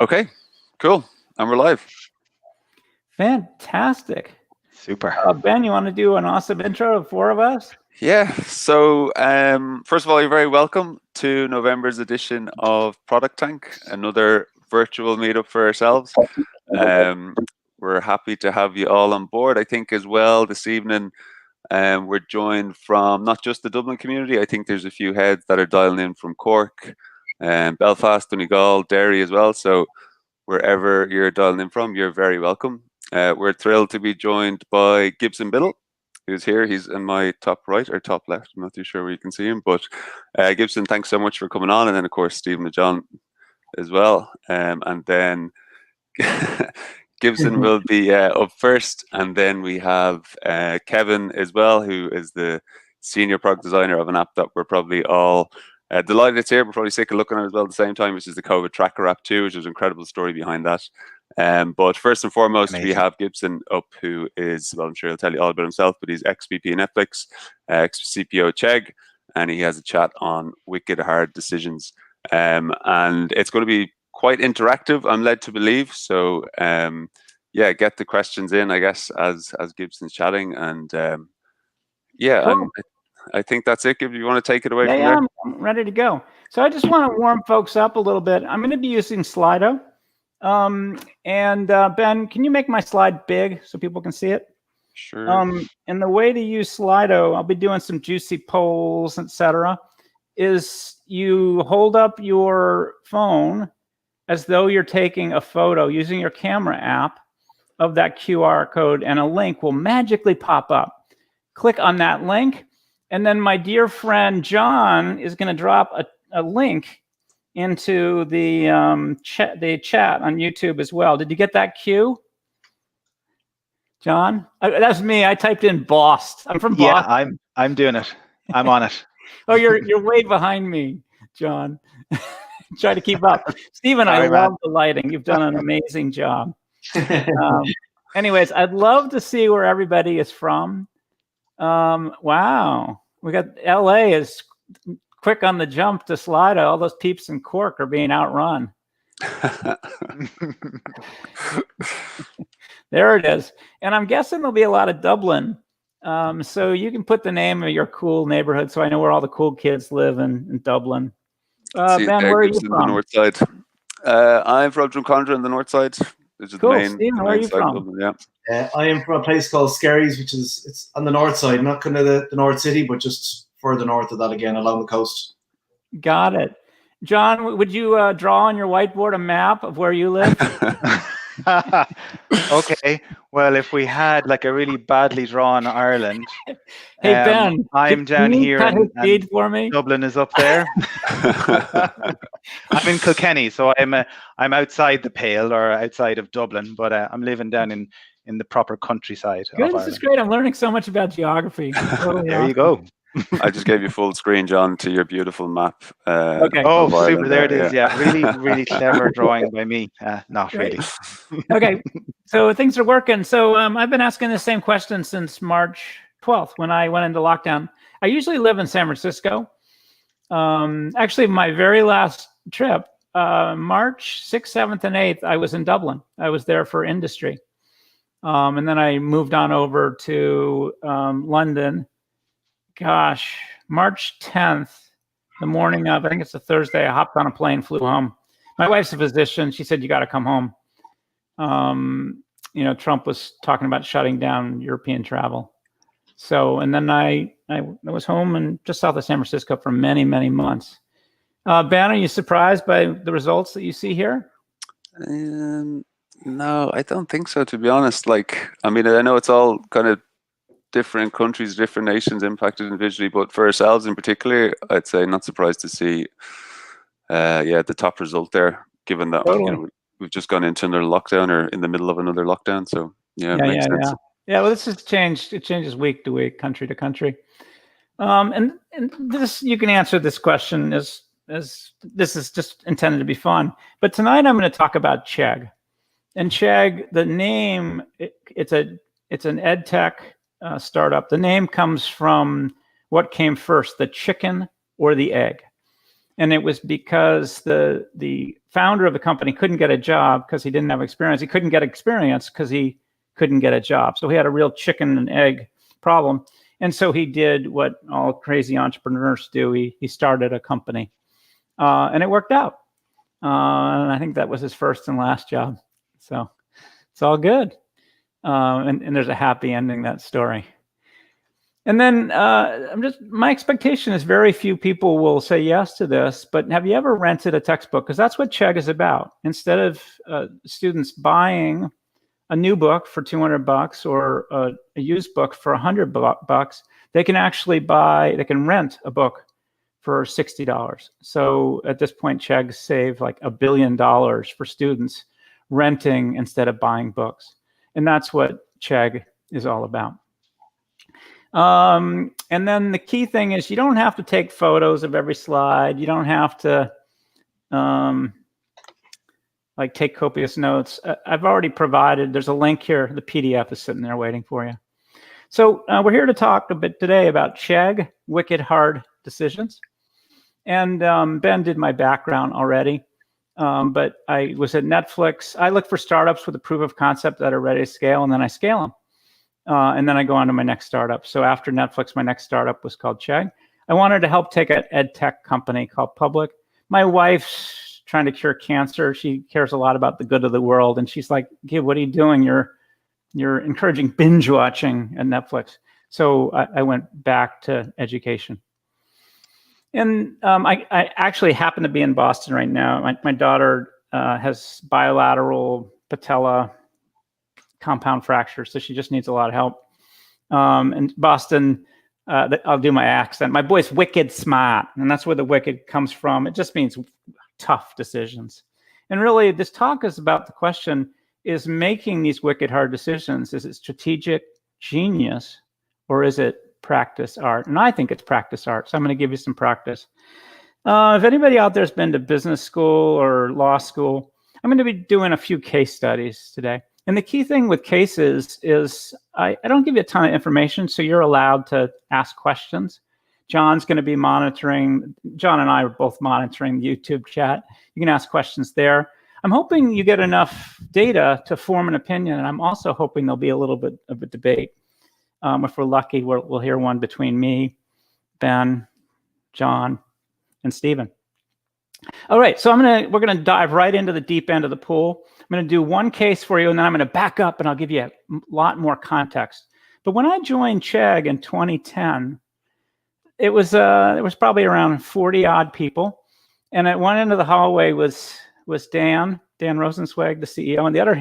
Okay, cool. And we're live. Fantastic. Super. Ben, you want to do an awesome intro of four of us? Yeah, so first of all, you're very welcome to November's edition of ProdTank, another virtual meetup for ourselves. We're happy to have you all on board. I think as well this evening we're joined from not just the Dublin community. I think there's a few heads that are dialing in from Cork, Belfast, Donegal, Derry as well. So wherever you're dialing in from, you're very welcome. We're thrilled to be joined by Gibson Biddle, who's here. He's in my top right or top left. I'm not too sure where you can see him, but Gibson, thanks so much for coming on. And then of course, Stephen and John as well. And then Gibson will be up first. And then we have Kevin as well, who is the senior product designer of an app that we're probably all delighted it's here. We're probably sick of looking at it as well at the same time, which is the COVID tracker app too, which is an incredible story behind that. But first and foremost, we have Gibson up, who is, well, I'm sure he'll tell you all about himself, but he's ex-VP Netflix, ex-CPO Chegg, and he has a chat on wicked hard decisions. And it's going to be quite interactive, I'm led to believe. So yeah, get the questions in, I guess, as Gibson's chatting. And yeah, cool. I think that's it. If you want to take it away from there. I'm ready to go. So I just want to warm folks up a little bit. I'm going to be using Slido. Ben, can you make my slide big so people can see it? Sure. And the way to use Slido, I'll be doing some juicy polls, etc., is you hold up your phone as though you're taking a photo using your camera app of that QR code, and a link will magically pop up. Click on that link, and then my dear friend John is going to drop a link into the chat on YouTube as well. Did you get that cue, John? That's me. I typed in Boston. I'm from Boston. Yeah, I'm doing it. I'm on it. Oh, you're way behind me, John. Try to keep up. Stephen, I love the lighting. You've done an amazing job. Anyways, I'd love to see where everybody is from. Wow, we got LA is quick on the jump to Slido. All those peeps in Cork are being outrun. There it is. And I'm guessing there'll be a lot of Dublin. So you can put the name of your cool neighborhood so I know where all the cool kids live in Dublin. Ben, where are you from? The north side. I'm from Drumcondra in the north side. Which is cool. the main, Stephen, where are you from? Dublin, yeah. I am from a place called Skerries, which is it's on the north side, not kind of the north city, but just further north of that again, along the coast. Got it. John, would you draw on your whiteboard a map of where you live? Okay. Well, if we had like a really badly drawn Ireland. Hey, Ben. I'm down here. And for me? Dublin is up there. I'm in Kilkenny, so I'm outside the Pale or outside of Dublin, but I'm living down in the proper countryside. Good, this is great. I'm learning so much about geography. Totally there you go. I just gave you full screen, John, to your beautiful map. Okay. Oh, super! There it is. Yeah, really, really clever drawing by me. Not really. Okay, so things are working. So I've been asking the same question since March 12th when I went into lockdown. I usually live in San Francisco. Actually, my very last trip, March 6th, 7th, and 8th, I was in Dublin. I was there for industry. And then I moved on over to London. Gosh, March 10th, the morning of, I think it's a Thursday, I hopped on a plane, flew home. My wife's a physician. She said, you got to come home. You know, Trump was talking about shutting down European travel. So, and then I was home and just south of San Francisco for many, many months. Ben, are you surprised by the results that you see here? No, I don't think so, to be honest. Like, I mean, I know it's all kind of different countries, different nations impacted individually, but for ourselves in particular, I'd say not surprised to see, the top result there, given that we've just gone into another lockdown or in the middle of another lockdown. So yeah, it makes sense. Yeah, well, this has changed. It changes week to week, country to country. And this, you can answer this question as this is just intended to be fun. But tonight I'm going to talk about Chegg. And Chegg, the name, it's an ed tech startup. The name comes from what came first, the chicken or the egg. And it was because the founder of the company couldn't get a job because he didn't have experience. He couldn't get experience because he couldn't get a job. So he had a real chicken and egg problem. And so he did what all crazy entrepreneurs do. He started a company, and it worked out. And I think that was his first and last job. So it's all good. And there's a happy ending, that story. And then my expectation is very few people will say yes to this, but have you ever rented a textbook? Because that's what Chegg is about. Instead of students buying a new book for $200 or a used book for $100, they can actually rent a book for $60. So at this point, Chegg saved like $1 billion for students renting instead of buying books. And that's what Chegg is all about. And then the key thing is you don't have to take photos of every slide. You don't have to like take copious notes. I've already provided, there's a link here. The PDF is sitting there waiting for you. So we're here to talk a bit today about Chegg, Wicked Hard Decisions. And Ben did my background already, but I was at Netflix. I look for startups with a proof of concept that are ready to scale, and then I scale them. And then I go on to my next startup. So after Netflix, my next startup was called Chegg. I wanted to help take an ed tech company called Public. My wife's trying to cure cancer. She cares a lot about the good of the world. And she's like, Gib, what are you doing? You're encouraging binge watching at Netflix. So I went back to education. And I actually happen to be in Boston right now. My daughter has bilateral patella compound fracture, so she just needs a lot of help. And Boston, I'll do my accent. My boy's wicked smart, and that's where the wicked comes from. It just means tough decisions. And really, this talk is about the question, is making these wicked hard decisions, is it strategic genius, or is it practice art? And I think it's practice art, so I'm going to give you some practice. If anybody out there has been to business school or law school, I'm going to be doing a few case studies today. And the key thing with cases is I don't give you a ton of information, so you're allowed to ask questions. John's going to be monitoring. John and I are both monitoring the YouTube chat. You can ask questions there. I'm hoping you get enough data to form an opinion, and I'm also hoping there'll be a little bit of a debate. If we're lucky, we'll hear one between me, Ben, John, and Stephen. All right, so we're gonna dive right into the deep end of the pool. I'm gonna do one case for you, and then I'm gonna back up and I'll give you a lot more context. But when I joined Chegg in 2010, it was probably around 40 odd people, and at one end of the hallway was Dan Rosenzweig, the CEO, and the other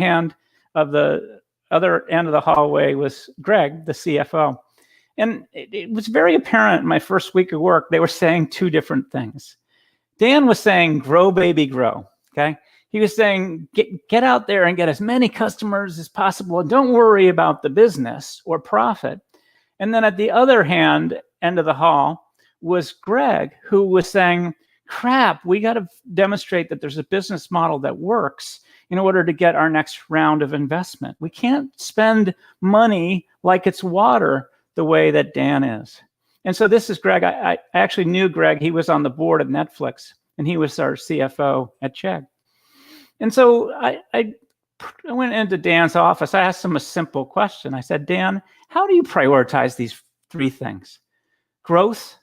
end of the hallway was Greg, the CFO. And it was very apparent in my first week of work, they were saying two different things. Dan was saying, grow, baby, grow, okay? He was saying, get out there and get as many customers as possible, and don't worry about the business or profit. And then at the other end of the hall was Greg, who was saying, crap, we got to demonstrate that there's a business model that works in order to get our next round of investment. We can't spend money like it's water the way that Dan is. And so this is Greg. I actually knew Greg. He was on the board of Netflix, and he was our CFO at Chegg. And so I went into Dan's office. I asked him a simple question. I said, Dan, how do you prioritize these three things? Growth,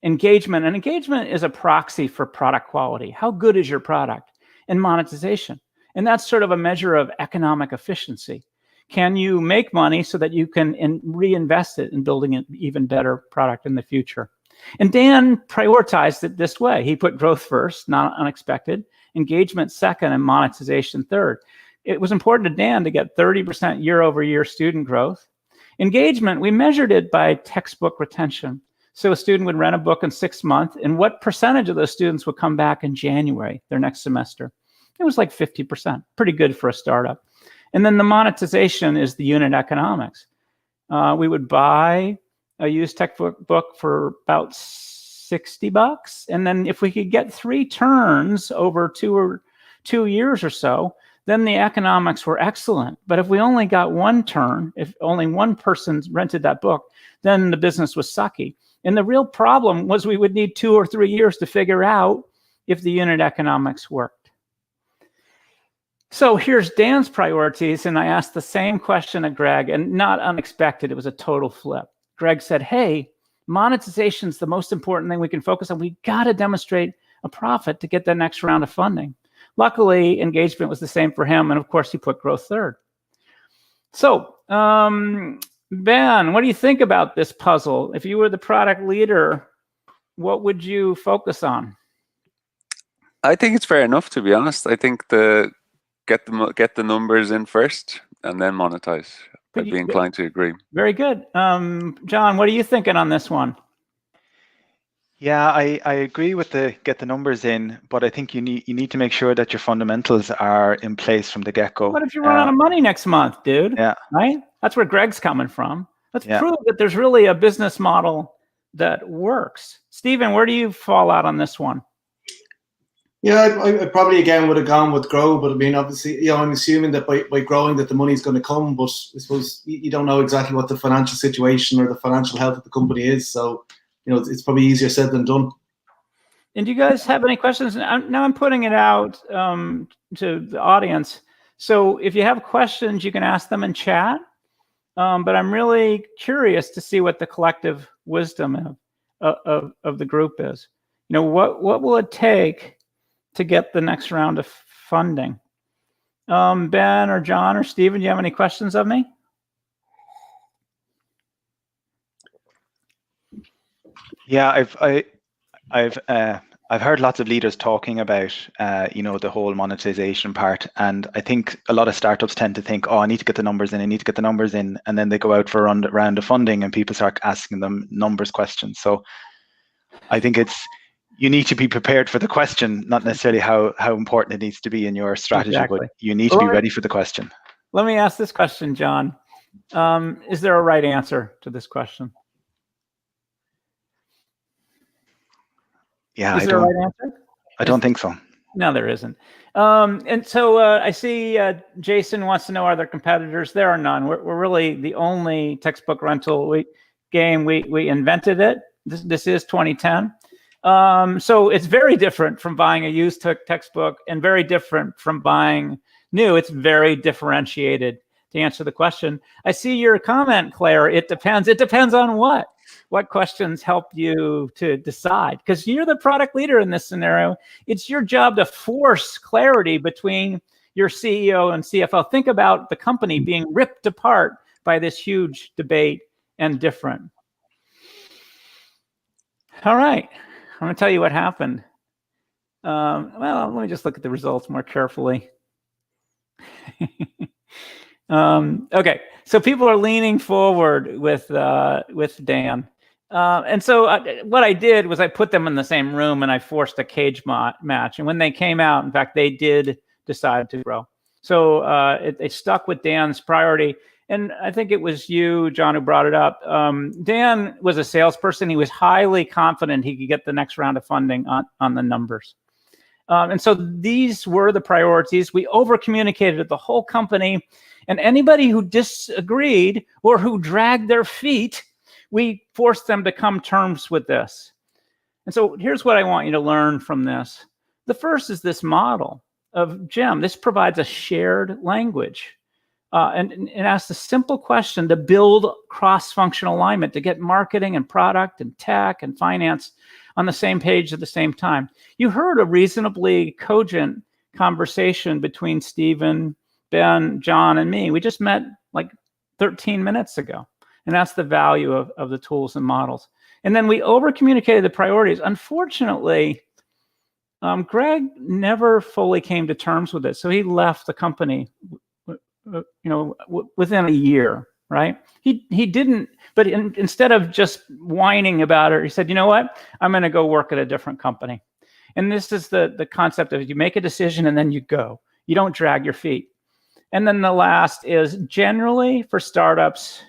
engagement, and engagement is a proxy for product quality. How good is your product? And monetization. And that's sort of a measure of economic efficiency. Can you make money so that you can reinvest it in building an even better product in the future? And Dan prioritized it this way. He put growth first, not unexpected, engagement second, and monetization third. It was important to Dan to get 30% year-over-year student growth. Engagement, we measured it by textbook retention. So a student would rent a book in 6 months, and what percentage of those students would come back in January, their next semester? It was like 50%, pretty good for a startup. And then the monetization is the unit economics. We would buy a used textbook for about $60. And then if we could get 3 turns over 2 years or so, then the economics were excellent. But if we only got 1 turn, if only one person rented that book, then the business was sucky. And the real problem was we would need 2 or 3 years to figure out if the unit economics worked. So here's Dan's priorities, and I asked the same question of Greg, and not unexpected, it was a total flip. Greg said, hey, monetization is the most important thing we can focus on. We got to demonstrate a profit to get the next round of funding. Luckily, engagement was the same for him, and of course, he put growth third. So, Ben, what do you think about this puzzle? If you were the product leader, what would you focus on? I think it's fair enough, to be honest. I think get the numbers in first and then monetize. I'd be inclined to agree. Very good. John, what are you thinking on this one? Yeah, I agree with get the numbers in, but I think you need to make sure that your fundamentals are in place from the get-go. What if you run out of money next month, dude? Yeah. Right? That's where Greg's coming from. Let's prove that there's really a business model that works. Stephen, where do you fall out on this one? Yeah, I probably again would have gone with grow, but I mean, obviously, I'm assuming that by growing that the money's going to come, but I suppose you don't know exactly what the financial situation or the financial health of the company is. So, it's probably easier said than done. And do you guys have any questions? Now I'm putting it out to the audience. So if you have questions, you can ask them in chat. But I'm really curious to see what the collective wisdom of the group is. What will it take to get the next round of funding? Ben or John or Stephen, do you have any questions of me? Yeah, I've heard lots of leaders talking about the whole monetization part, and I think a lot of startups tend to think, oh, I need to get the numbers in, and then they go out for a round of funding, and people start asking them numbers questions. So I think you need to be prepared for the question, not necessarily how important it needs to be in your strategy, but you need to be ready for the question. Let me ask this question, John. Is there a right answer to this question? Yeah, Is there a right answer? I don't think so. No, there isn't. And so I see Jason wants to know, are there competitors? There are none. We're really the only textbook rental game. We invented it. This is 2010. So it's very different from buying a used textbook and very different from buying new. It's very differentiated. To answer the question, I see your comment, Claire. It depends. It depends on what? What questions help you to decide? Because you're the product leader in this scenario. It's your job to force clarity between your CEO and CFO. Think about the company being ripped apart by this huge debate and different. All right. I'm going to tell you what happened. Well, let me just look at the results more carefully. Okay, so people are leaning forward with Dan. And so what I did was I put them in the same room and I forced a cage match. And when they came out, in fact, they did decide to grow. So they stuck with Dan's priority. And I think it was you, John, who brought it up. Dan was a salesperson. He was highly confident he could get the next round of funding on the numbers. And so these were the priorities. We over-communicated to the whole company. And anybody who disagreed or who dragged their feet, we forced them to come to terms with this. And so here's what I want you to learn from this. The first is this model of GEM. This provides a shared language. And it asks a simple question to build cross-functional alignment, to get marketing and product and tech and finance on the same page at the same time. You heard a reasonably cogent conversation between Stephen, Ben, John, and me. We just met like 13 minutes ago. And that's the value of the tools and models. And then we over-communicated the priorities. Unfortunately, Greg never fully came to terms with it. So he left the company, within a year, right? He didn't, but instead of just whining about it, he said, you know what? I'm going to go work at a different company. And this is the concept of you make a decision and then you go. You don't drag your feet. And then the last is generally for startups,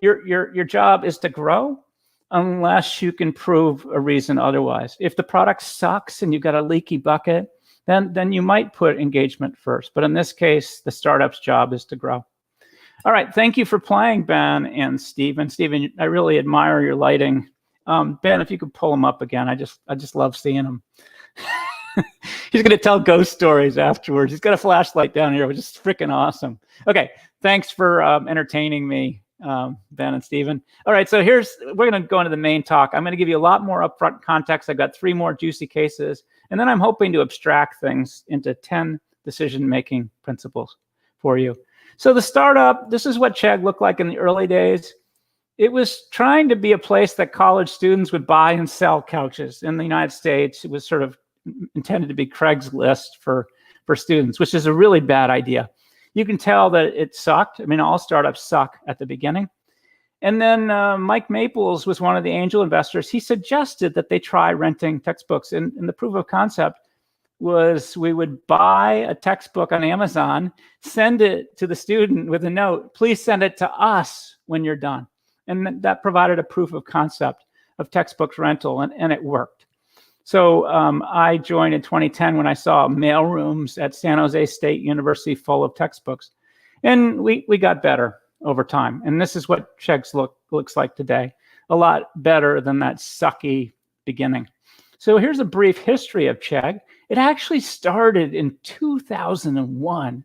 your job is to grow unless you can prove a reason otherwise. If the product sucks and you've got a leaky bucket, then you might put engagement first. But in this case, the startup's job is to grow. All right, thank you for playing, Ben and Stephen. Stephen, I really admire your lighting. Ben, if you could pull him up again, I just love seeing him. He's going to tell ghost stories afterwards. He's got a flashlight down here, which is freaking awesome. Okay, thanks for entertaining me, Ben and Stephen. All right, so we're going to go into the main talk. I'm going to give you a lot more upfront context. I've got 3 more juicy cases, and then I'm hoping to abstract things into 10 decision-making principles for you. So the startup, this is what Chegg looked like in the early days. It was trying to be a place that college students would buy and sell couches. In the United States, it was sort of intended to be Craigslist for students, which is a really bad idea. You can tell that it sucked. I mean, all startups suck at the beginning. And then Mike Maples was one of the angel investors. He suggested that they try renting textbooks. And the proof of concept was we would buy a textbook on Amazon, send it to the student with a note, please send it to us when you're done. And that provided a proof of concept of textbooks rental, and it worked. So I joined in 2010 when I saw mail rooms at San Jose State University full of textbooks. And we got better over time. And this is what Chegg's looks like today. A lot better than that sucky beginning. So here's a brief history of Chegg. It actually started in 2001.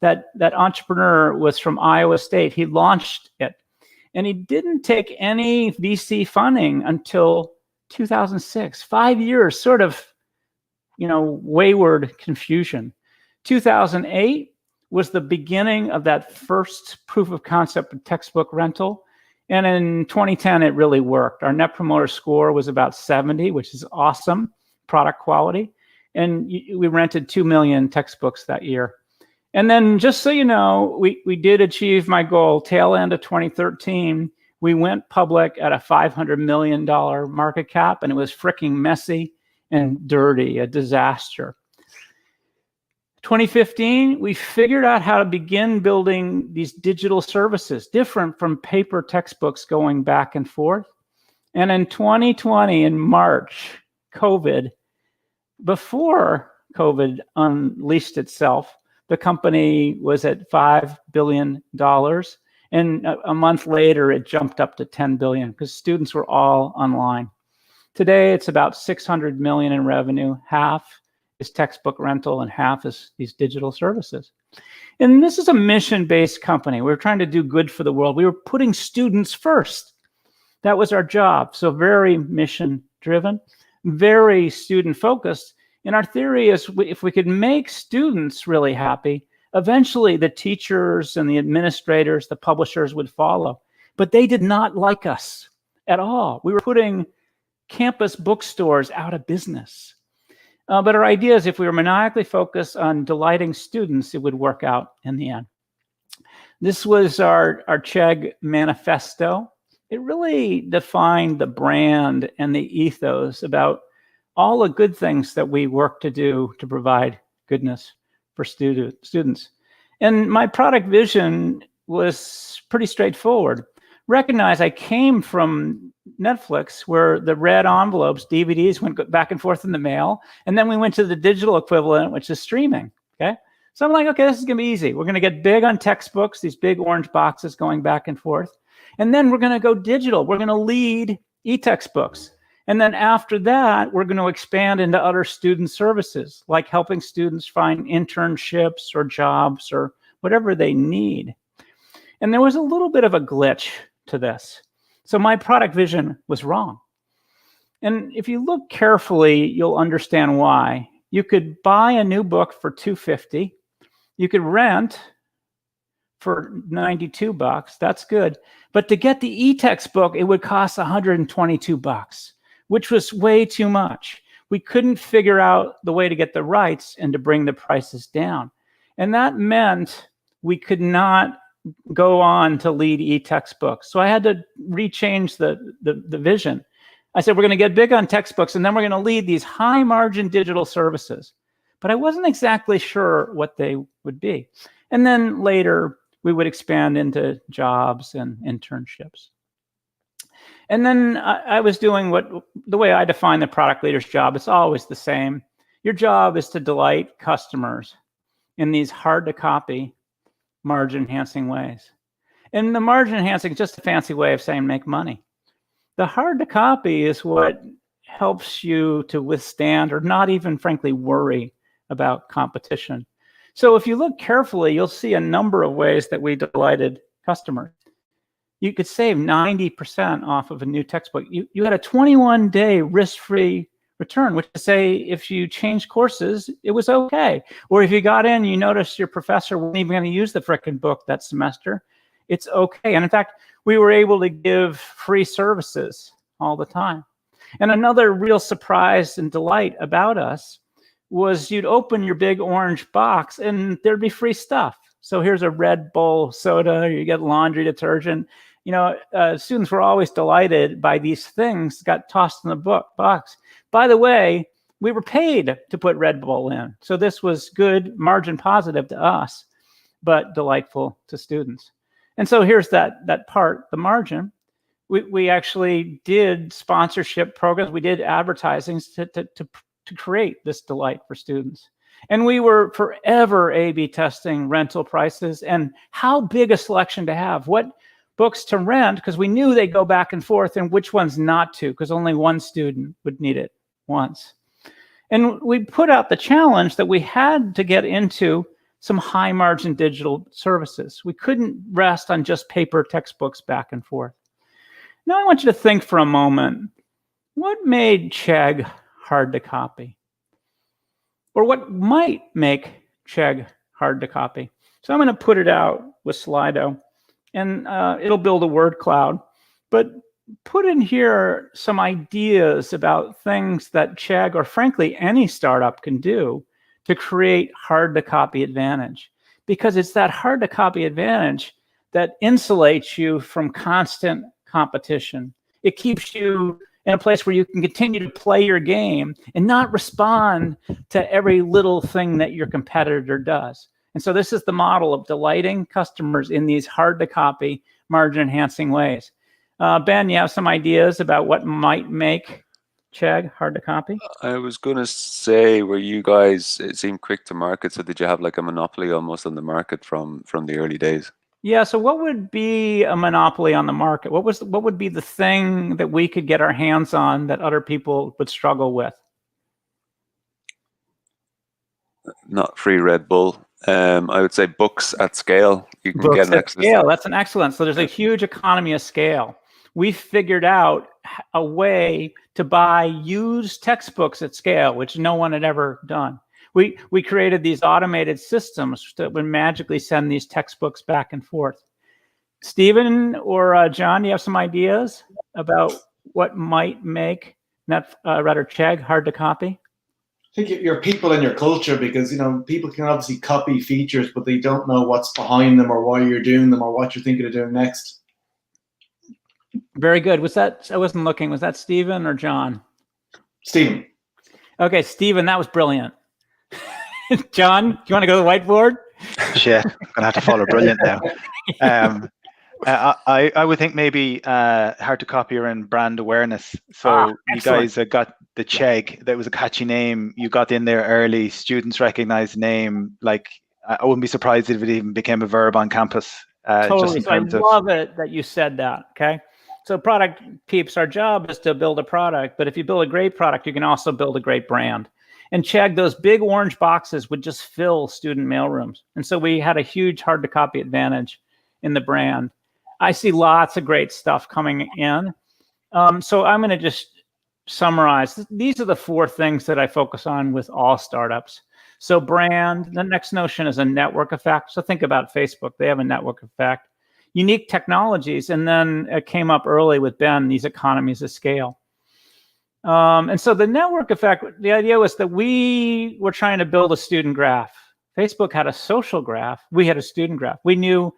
That entrepreneur was from Iowa State. He launched it. And he didn't take any VC funding until 2006, 5 years, sort of, wayward confusion. 2008 was the beginning of that first proof of concept of textbook rental. And in 2010, it really worked. Our net promoter score was about 70, which is awesome product quality. And we rented 2 million textbooks that year. And then just so you know, we did achieve my goal. Tail end of 2013, we went public at a $500 million market cap, and it was freaking messy and dirty, a disaster. 2015, we figured out how to begin building these digital services, different from paper textbooks going back and forth. And in 2020, in March, before COVID unleashed itself, the company was at $5 billion. And a month later, it jumped up to 10 billion because students were all online. Today, it's about 600 million in revenue. Half is textbook rental and half is these digital services. And this is a mission-based company. We were trying to do good for the world. We were putting students first. That was our job. So very mission-driven, very student-focused. And our theory is if we could make students really happy, eventually the teachers and the administrators, the publishers would follow. But they did not like us at all. We were putting campus bookstores out of business. But our idea is if we were maniacally focused on delighting students, it would work out in the end. This was our Chegg manifesto. It really defined the brand and the ethos about all the good things that we work to do to provide goodness for students. And my product vision was pretty straightforward. Recognize I came from Netflix, where the red envelopes, DVDs, went back and forth in the mail. And then we went to the digital equivalent, which is streaming. Okay. So I'm like, okay, this is going to be easy. We're going to get big on textbooks, these big orange boxes going back and forth. And then we're going to go digital. We're going to lead e-textbooks. And then after that, we're going to expand into other student services, like helping students find internships or jobs or whatever they need. And there was a little bit of a glitch to this. So my product vision was wrong. And if you look carefully, you'll understand why. You could buy a new book for $250. You could rent for $92. That's good. But to get the e-textbook, it would cost $122, which was way too much. We couldn't figure out the way to get the rights and to bring the prices down. And that meant we could not go on to lead e-textbooks. So I had to rechange the vision. I said, we're going to get big on textbooks, and then we're going to lead these high-margin digital services. But I wasn't exactly sure what they would be. And then later, we would expand into jobs and internships. And then I was doing the way I define the product leader's job. It's always the same. Your job is to delight customers in these hard-to-copy, margin-enhancing ways. And the margin enhancing is just a fancy way of saying make money. The hard to copy is what helps you to withstand or not even, frankly, worry about competition. So if you look carefully, you'll see a number of ways that we delighted customers. You could save 90% off of a new textbook. You had a 21-day risk-free return, which is to say if you changed courses, it was okay. Or if you got in, you noticed your professor wasn't even going to use the frickin' book that semester, it's okay. And in fact, we were able to give free services all the time. And another real surprise and delight about us was you'd open your big orange box and there'd be free stuff. So here's a Red Bull soda, you get laundry detergent. You know, students were always delighted by these things got tossed in the box. By the way, we were paid to put Red Bull in. So this was good margin positive to us, but delightful to students. And so here's that part, the margin. We actually did sponsorship programs. We did advertisings to create this delight for students. And we were forever A/B testing rental prices and how big a selection to have, what books to rent, because we knew they'd go back and forth, and which ones not to, because only one student would need it once. And we put out the challenge that we had to get into some high margin digital services. We couldn't rest on just paper textbooks back and forth. Now I want you to think for a moment, what made Chegg hard to copy? Or what might make Chegg hard to copy? So I'm going to put it out with Slido, and it'll build a word cloud. But put in here some ideas about things that Chegg, or frankly any startup, can do to create hard to copy advantage. Because it's that hard to copy advantage that insulates you from constant competition. It keeps you in a place where you can continue to play your game and not respond to every little thing that your competitor does. And so this is the model of delighting customers in these hard to copy, margin enhancing ways. Ben, you have some ideas about what might make Chegg hard to copy? I was going to say, were you guys, it seemed quick to market, so did you have like a monopoly almost on the market from the early days? Yeah, so what would be a monopoly on the market? What would be the thing that we could get our hands on that other people would struggle with? Not free Red Bull. I would say books at scale. You can get an At scale. That's an excellent. So there's a huge economy of scale. We figured out a way to buy used textbooks at scale, which no one had ever done. We created these automated systems that would magically send these textbooks back and forth. Stephen or John, do you have some ideas about what might make Chegg hard to copy? I think your people and your culture, because people can obviously copy features, but they don't know what's behind them or why you're doing them or what you're thinking of doing next. Very good. Was that, I wasn't looking, was that Stephen or John? Stephen. Okay, Stephen, that was brilliant. John, do you want to go to the whiteboard? Shit, I'm gonna have to follow brilliant now. I would think maybe hard to copy around brand awareness. So you guys got the Chegg, that was a catchy name. You got in there early. Students recognized the name. Like, I wouldn't be surprised if it even became a verb on campus. Totally. So I love it that you said that. Okay. So product peeps, our job is to build a product, but if you build a great product, you can also build a great brand. And Chegg, those big orange boxes would just fill student mailrooms. And so we had a huge hard to copy advantage in the brand. I see lots of great stuff coming in. So I'm going to just summarize. These are the 4 things that I focus on with all startups. So brand, the next notion is a network effect. So think about Facebook. They have a network effect. Unique technologies, and then it came up early with Ben, these economies of scale. And so the network effect, the idea was that we were trying to build a student graph. Facebook had a social graph. We had a student graph. We knew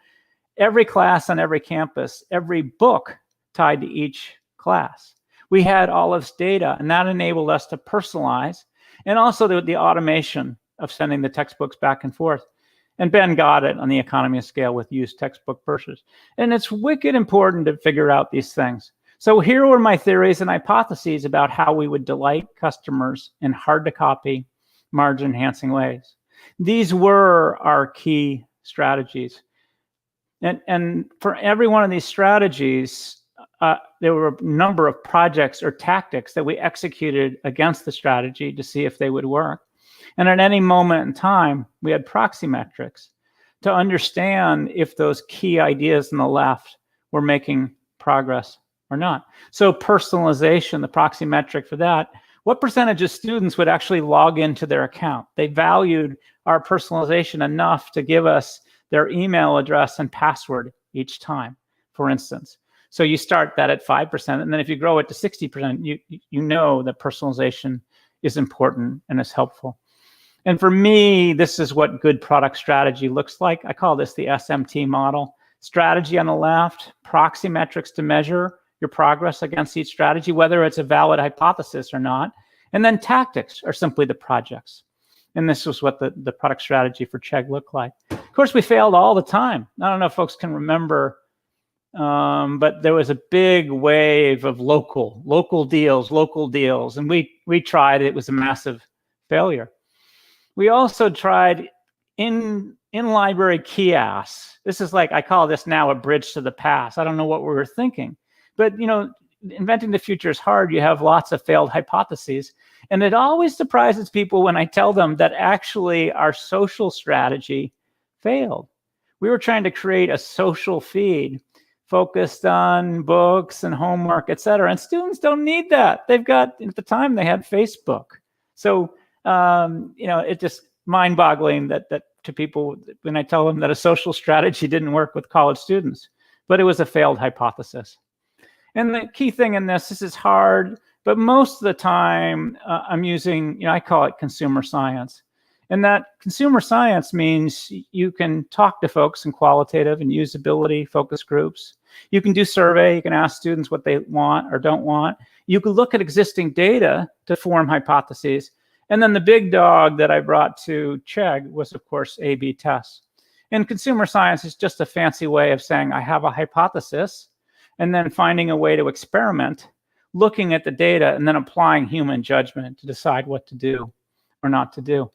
every class on every campus, every book tied to each class. We had all of this data, and that enabled us to personalize, and also the automation of sending the textbooks back and forth. And Ben got it on the economy of scale with used textbook purchases. And it's wicked important to figure out these things. So here were my theories and hypotheses about how we would delight customers in hard to copy, margin enhancing ways. These were our key strategies. And for every one of these strategies, there were a number of projects or tactics that we executed against the strategy to see if they would work. And at any moment in time, we had proxy metrics to understand if those key ideas on the left were making progress or not. So personalization, the proxy metric for that, what percentage of students would actually log into their account? They valued our personalization enough to give us their email address and password each time, for instance. So you start that at 5%, and then if you grow it to 60%, you know that personalization is important and is helpful. And for me, this is what good product strategy looks like. I call this the SMT model. Strategy on the left, proxy metrics to measure your progress against each strategy, whether it's a valid hypothesis or not. And then tactics are simply the projects. And this was what the product strategy for Chegg looked like. Of course, we failed all the time. I don't know if folks can remember, but there was a big wave of local deals. And we tried, it was a massive failure. We also tried in-library kiosks. This is like, I call this now a bridge to the past. I don't know what we were thinking. But, you know, inventing the future is hard. You have lots of failed hypotheses. And it always surprises people when I tell them that actually our social strategy failed. We were trying to create a social feed focused on books and homework, et cetera. And students don't need that. They've got, at the time, they had Facebook. So, you know, it's just mind-boggling that to people when I tell them that a social strategy didn't work with college students, but it was a failed hypothesis. And the key thing in this is hard, but most of the time I'm using, you know, I call it consumer science. And that consumer science means you can talk to folks in qualitative and usability focus groups. You can do survey, you can ask students what they want or don't want. You can look at existing data to form hypotheses. And then the big dog that I brought to Chegg was, of course, A/B tests. And consumer science is just a fancy way of saying I have a hypothesis and then finding a way to experiment, looking at the data, and then applying human judgment to decide what to do or not to do.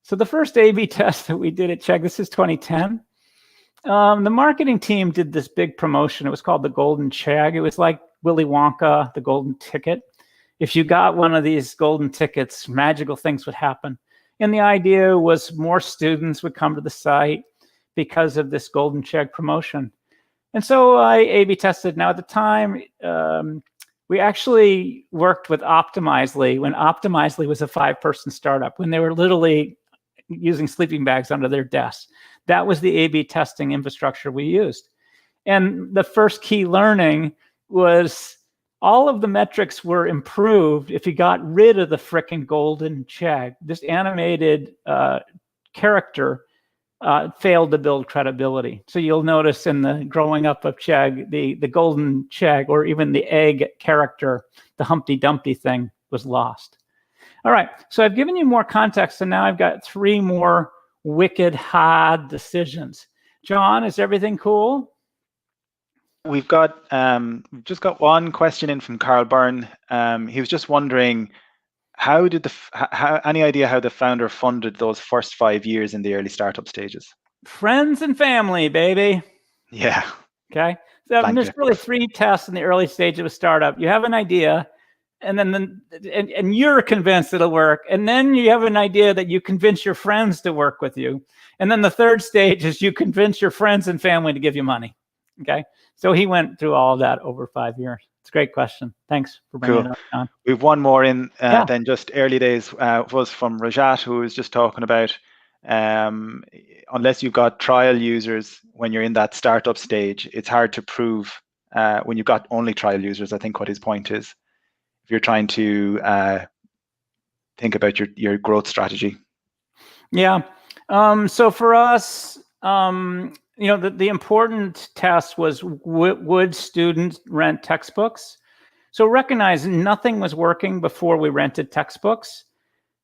So the first A/B test that we did at Chegg, this is 2010. The marketing team did this big promotion. It was called the Golden Chegg. It was like Willy Wonka, the golden ticket. If you got one of these golden tickets, magical things would happen. And the idea was more students would come to the site because of this Golden Chegg promotion. And so I A/B tested. Now at the time, we actually worked with Optimizely when Optimizely was a 5-person startup, when they were literally using sleeping bags under their desks. That was the A/B testing infrastructure we used. And the first key learning was all of the metrics were improved if you got rid of the frickin' Golden Chegg. This animated character failed to build credibility. So you'll notice in the growing up of Chegg, the Golden Chegg, or even the egg character, the Humpty Dumpty thing, was lost. All right, so I've given you more context, and now I've got 3 more wicked hard decisions. John, is everything cool? We've just got one question in from Carl Byrne. He was just wondering, any idea how the founder funded those first 5 years in the early startup stages? Friends and family, baby. Yeah. Okay. So there's really 3 tests in the early stage of a startup. You have an idea, and then and you're convinced it'll work, and then you have an idea that you convince your friends to work with you, and then the 3rd stage is you convince your friends and family to give you money. Okay. So he went through all of that over 5 years. It's a great question. Thanks for bringing it up, John. We have one more in then just early days was from Rajat, who was just talking about unless you've got trial users when you're in that startup stage, it's hard to prove when you've got only trial users, I think what his point is, if you're trying to think about your growth strategy. Yeah. So for us, you know, the important test was would students rent textbooks? So recognize nothing was working before we rented textbooks.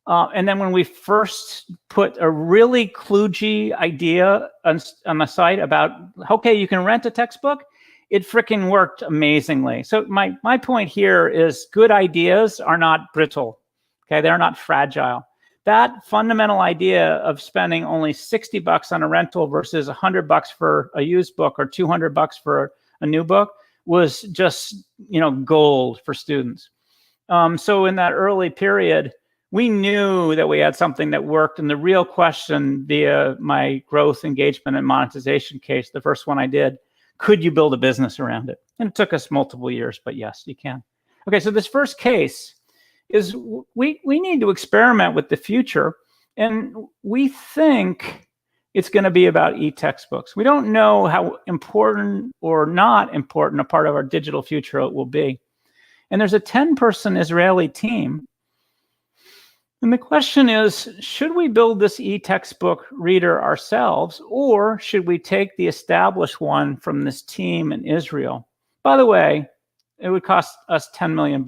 And then when we first put a really kludgy idea on the site about, okay, you can rent a textbook, it freaking worked amazingly. So my point here is good ideas are not brittle. Okay, they're not fragile. that fundamental idea of spending only $60 on a rental versus $100 for a used book or $200 for a new book was just, gold for students. So in that early period, we knew that we had something that worked. And the real question via my growth, engagement, and monetization case, the first one I did, could you build a business around it? And it took us multiple years, but yes, you can. Okay, so this first case is we need to experiment with the future. And we think it's going to be about e-textbooks. We don't know how important or not important a part of our digital future it will be. And there's a 10-person Israeli team. And the question is, should we build this e-textbook reader ourselves, or should we take the established one from this team in Israel? By the way, it would cost us $10 million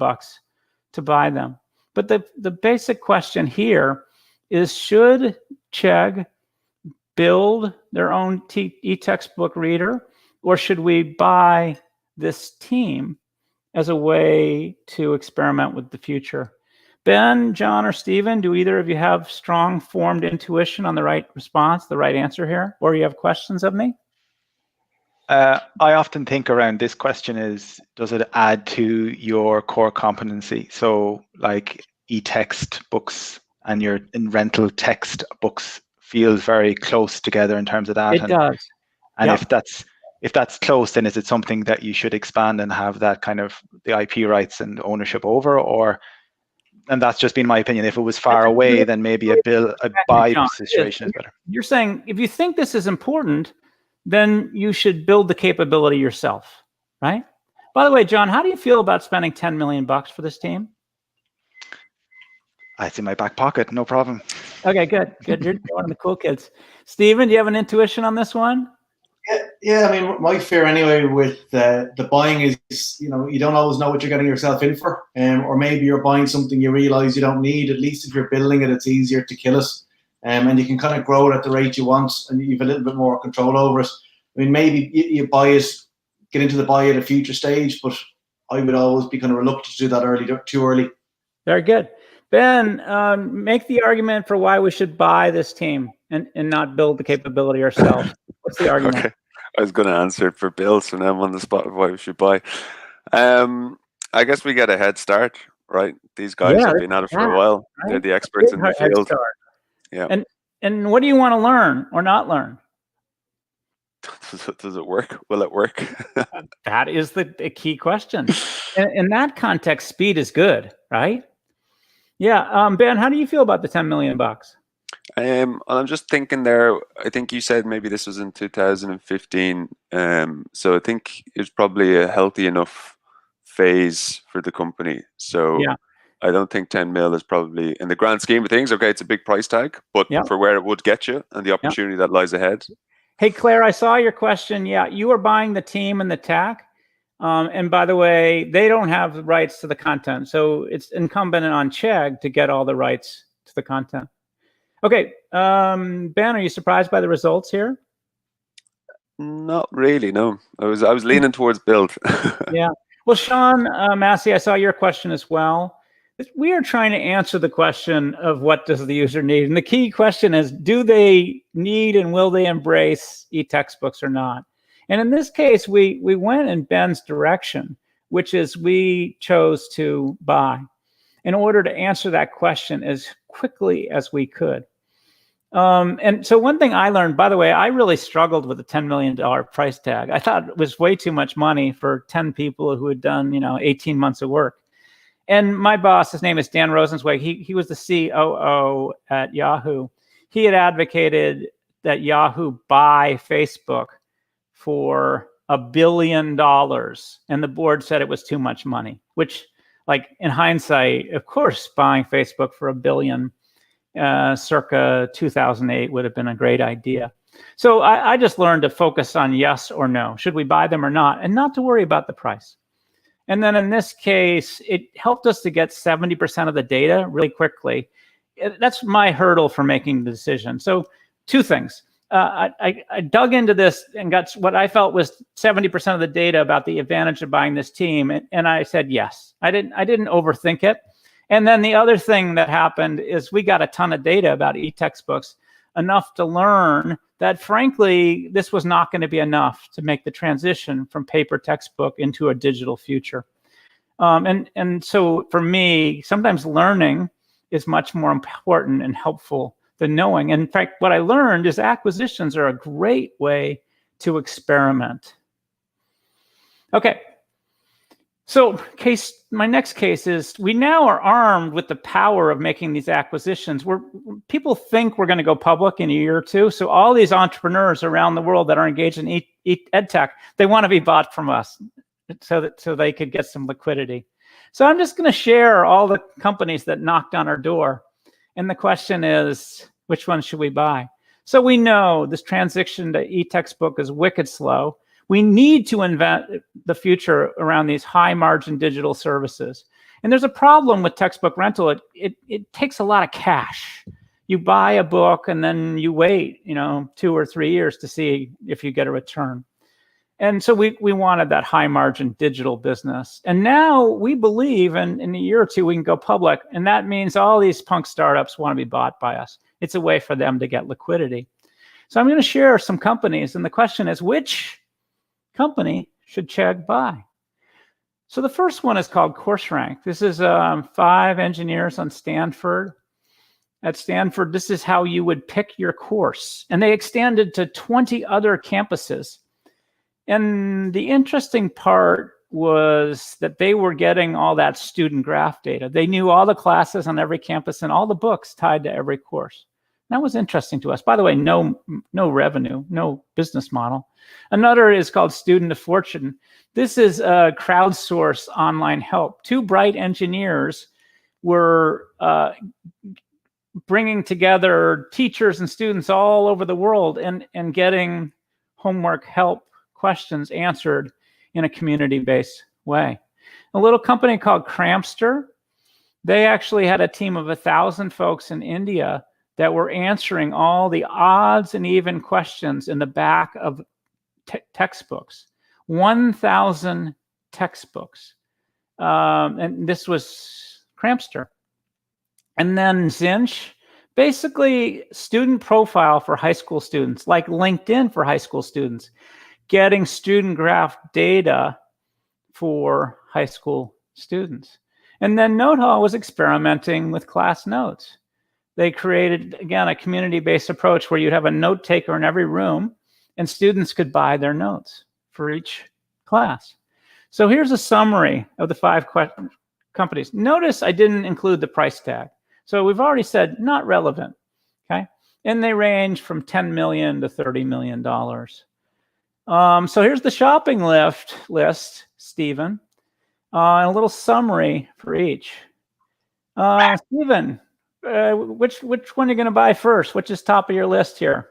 to buy them. But the basic question here is, should Chegg build their own e-textbook reader, or should we buy this team as a way to experiment with the future? Ben, John, or Stephen, do either of you have strong formed intuition on the right response, the right answer here, or you have questions of me? I often think around this question is, does it add to your core competency? So like e-text books and your rental text books feels very close together in terms of that. It does. And Yep. if that's close, then is it something that you should expand and have that kind of the IP rights and ownership over, or? And that's just been my opinion. If it was far away, then maybe a buy situation is better. You're saying if you think this is important, then you should build the capability yourself, right? By the way, John, how do you feel about spending $10 million for this team? It's in my back pocket, no problem. Okay, good. You're one of the cool kids. Stephen, do you have an intuition on this one? Yeah. I mean, my fear anyway with the buying is, you don't always know what you're getting yourself in for, or maybe you're buying something you realize you don't need. At least if you're building it, it's easier to kill it, and you can kind of grow it at the rate you want, and you have a little bit more control over it. I mean, maybe you buy it, get into the buy at a future stage, but I would always be kind of reluctant to do that too early. Very good. Ben, make the argument for why we should buy this team and not build the capability ourselves. What's the argument? Okay. I was going to answer it for Bill, so now I'm on the spot of why we should buy. I guess we get a head start, right? These guys have been at it for a while. Right? They're the experts in the field. Yeah. And what do you want to learn or not learn? Does it work? Will it work? That is the key question. In that context, speed is good, right? Yeah. Ben, how do you feel about the $10 million? I'm just thinking there, I think you said maybe this was in 2015. So I think it's probably a healthy enough phase for the company. So yeah. I don't think 10 mil is probably, in the grand scheme of things, okay, it's a big price tag, but for where it would get you and the opportunity that lies ahead. Hey, Claire, I saw your question. Yeah, you are buying the team and the tech. And by the way, they don't have the rights to the content. So it's incumbent on Chegg to get all the rights to the content. Okay, Ben, are you surprised by the results here? Not really, no. I was leaning towards build. Yeah. Well, Sean Massey, I saw your question as well. We are trying to answer the question of what does the user need? And the key question is, do they need and will they embrace e-textbooks or not? And in this case, we went in Ben's direction, which is we chose to buy in order to answer that question as quickly as we could. And so one thing I learned, by the way, I really struggled with the $10 million price tag. I thought it was way too much money for 10 people who had done, 18 months of work. And my boss, his name is Dan Rosenzweig, he was the COO at Yahoo. He had advocated that Yahoo buy Facebook for $1 billion. And the board said it was too much money, which, like, in hindsight, of course, buying Facebook for $1 billion circa 2008 would have been a great idea. So I just learned to focus on yes or no. Should we buy them or not? And not to worry about the price. And then in this case, it helped us to get 70% of the data really quickly. That's my hurdle for making the decision. So two things. I dug into this and got what I felt was 70% of the data about the advantage of buying this team. And I said yes. I didn't overthink it. And then the other thing that happened is we got a ton of data about e-textbooks, enough to learn that, frankly, this was not going to be enough to make the transition from paper textbook into a digital future. And so for me, sometimes learning is much more important and helpful than knowing. And in fact, what I learned is acquisitions are a great way to experiment. Okay. So my next case is we now are armed with the power of making these acquisitions. People think we're going to go public in a year or two. So all these entrepreneurs around the world that are engaged in ed tech, they want to be bought from us so they could get some liquidity. So I'm just going to share all the companies that knocked on our door. And the question is, which one should we buy? So we know this transition to e-textbook is wicked slow. We need to invent the future around these high margin digital services. And there's a problem with textbook rental. It takes a lot of cash. You buy a book and then you wait, 2 or 3 years to see if you get a return. And so we wanted that high margin digital business. And now we believe in a year or two we can go public. And that means all these punk startups want to be bought by us. It's a way for them to get liquidity. So I'm going to share some companies. And the question is, which company should Chegg buy? So the first one is called CourseRank. This is 5 engineers on Stanford. At Stanford, this is how you would pick your course. And they extended to 20 other campuses. And the interesting part was that they were getting all that student graph data. They knew all the classes on every campus and all the books tied to every course. That was interesting to us. By the way, no revenue, no business model. Another is called Student of Fortune. This is a crowdsource online help. 2 bright engineers were bringing together teachers and students all over the world and getting homework help questions answered in a community-based way. A little company called Crampster, they actually had a team of 1,000 folks in India that were answering all the odds and even questions in the back of textbooks. 1,000 textbooks. And this was Crampster. And then Zinch, basically student profile for high school students, like LinkedIn for high school students, getting student graph data for high school students. And then NoteHall was experimenting with class notes. They created, again, a community-based approach where you'd have a note taker in every room and students could buy their notes for each class. So here's a summary of the 5 companies. Notice I didn't include the price tag. So we've already said not relevant, okay? And they range from $10 million to $30 million. So here's the shopping list, Stephen, and a little summary for each. Stephen, which one are you going to buy first? Which is top of your list here?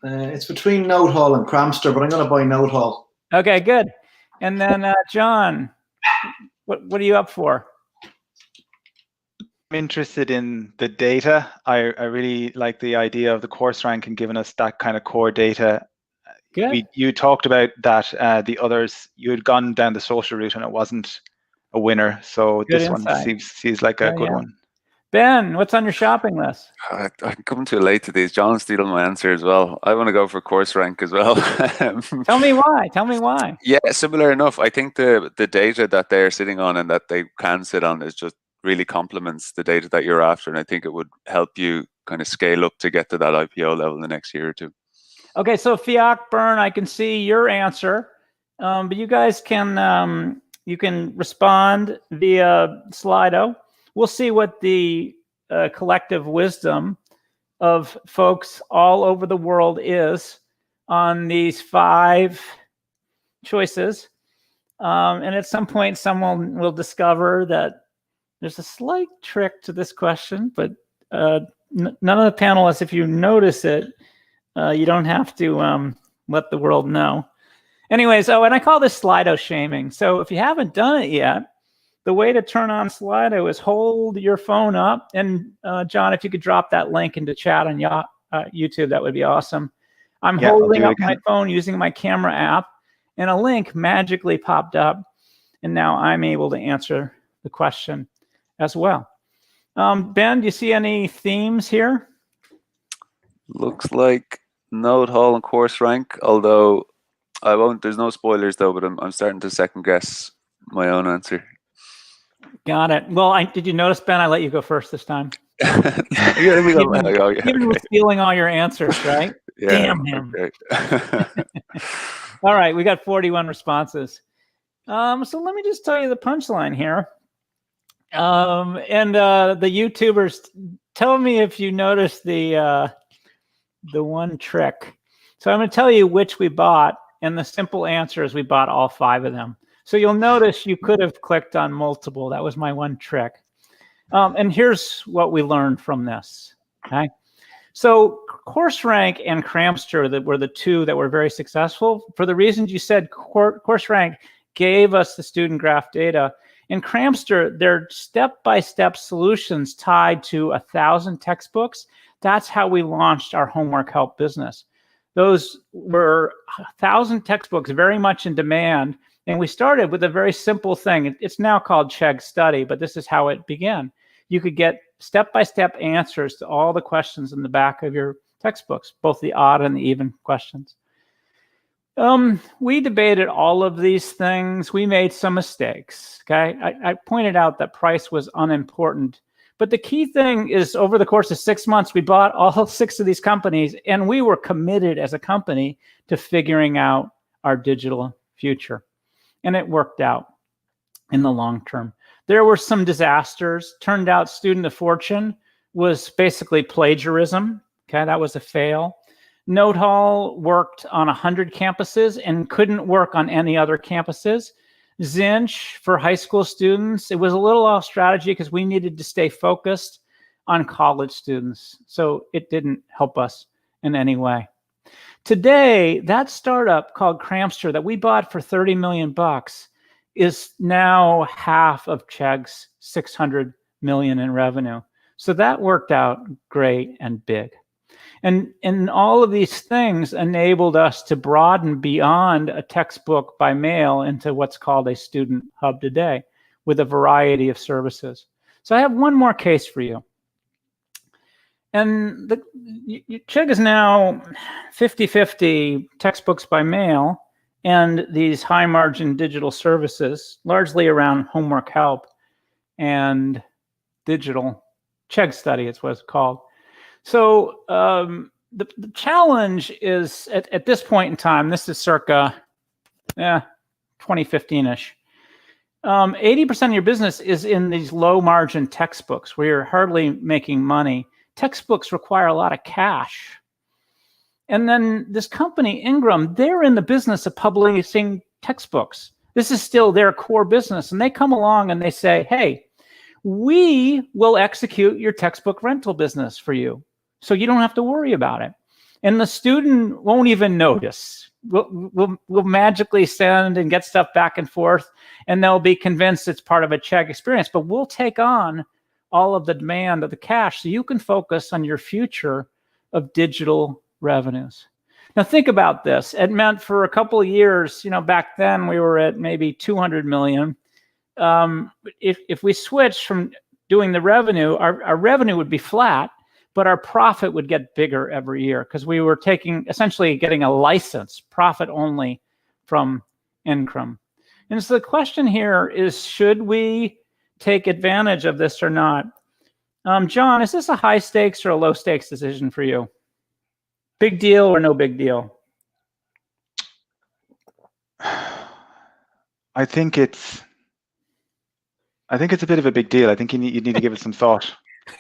It's between NoteHall and Crampster, but I'm going to buy NoteHall. Okay, good. And then John, what are you up for? I'm interested in the data. I really like the idea of the CourseRank and giving us that kind of core data. Good. You talked about that the others, you had gone down the social route and it wasn't a winner. So Good this insight. one seems like a good one. Ben, what's on your shopping list? I'm coming too late to these. John's stealing my answer as well. I want to go for CourseRank as well. Tell me why. Yeah, similar enough. I think the data that they're sitting on and that they can sit on is just really complements the data that you're after. And I think it would help you kind of scale up to get to that IPO level in the next year or two. Okay, so Fiac, Byrne, I can see your answer, but you guys can you can respond via Slido. We'll see what the collective wisdom of folks all over the world is on these 5 choices. And at some point, someone will discover that there's a slight trick to this question, but none of the panelists, if you notice it, you don't have to let the world know. Anyways, and I call this Slido shaming. So if you haven't done it yet, the way to turn on Slido is hold your phone up. And John, if you could drop that link into chat on YouTube, that would be awesome. I'm holding up my phone using my camera app, and a link magically popped up. And now I'm able to answer the question as well. Ben, do you see any themes here? Looks like node haul and course rank, although I won't. There's no spoilers though, but I'm starting to second guess my own answer. Got it. Well, did you notice, Ben? I let you go first this time. Even was stealing all your answers, right? Yeah, damn him. Okay. All right, we got 41 responses. So let me just tell you the punchline here. The YouTubers, tell me if you noticed the one trick. So I'm going to tell you which we bought, and the simple answer is we bought all 5 of them. So you'll notice you could have clicked on multiple. That was my one trick. And here's what we learned from this. Okay. So CourseRank and Cramster that were the 2 that were very successful for the reasons you said. CourseRank gave us the student graph data. In Cramster, they're step-by-step solutions tied to 1,000 textbooks. That's how we launched our homework help business. Those were 1,000 textbooks, very much in demand. And we started with a very simple thing. It's now called Chegg Study, but this is how it began. You could get step-by-step answers to all the questions in the back of your textbooks, both the odd and the even questions. We debated all of these things. We made some mistakes. Okay, I pointed out that price was unimportant. But the key thing is over the course of 6 months, we bought all 6 of these companies, and we were committed as a company to figuring out our digital future. And it worked out in the long term. There were some disasters. Turned out Student of Fortune was basically plagiarism. Okay, that was a fail. Node Hall worked on 100 campuses and couldn't work on any other campuses. Zinch for high school students, it was a little off strategy because we needed to stay focused on college students. So it didn't help us in any way. Today, that startup called Cramster that we bought for 30 million bucks is now half of Chegg's 600 million in revenue. So that worked out great and big. And all of these things enabled us to broaden beyond a textbook by mail into what's called a student hub today with a variety of services. So I have one more case for you. And Chegg is now 50-50 textbooks by mail and these high margin digital services, largely around homework help and digital Chegg Study, it's what it's called. So the challenge is at this point in time, this is circa 2015-ish. 80% of your business is in these low margin textbooks where you're hardly making money. Textbooks require a lot of cash. And then this company, Ingram, they're in the business of publishing textbooks. This is still their core business. And they come along and they say, hey, we will execute your textbook rental business for you, so you don't have to worry about it. And the student won't even notice. We'll magically send and get stuff back and forth, and they'll be convinced it's part of a Chegg experience. But we'll take on all of the demand of the cash so you can focus on your future of digital revenues. Now think about this. It meant for a couple of years, back then we were at maybe 200 million. If we switched from doing the revenue, our revenue would be flat, but our profit would get bigger every year because we were essentially getting a license, profit only from Income. And so the question here is, should we take advantage of this or not? John, is this a high stakes or a low stakes decision for you? Big deal or no big deal? I think it's a bit of a big deal. I think you need to give it some thought.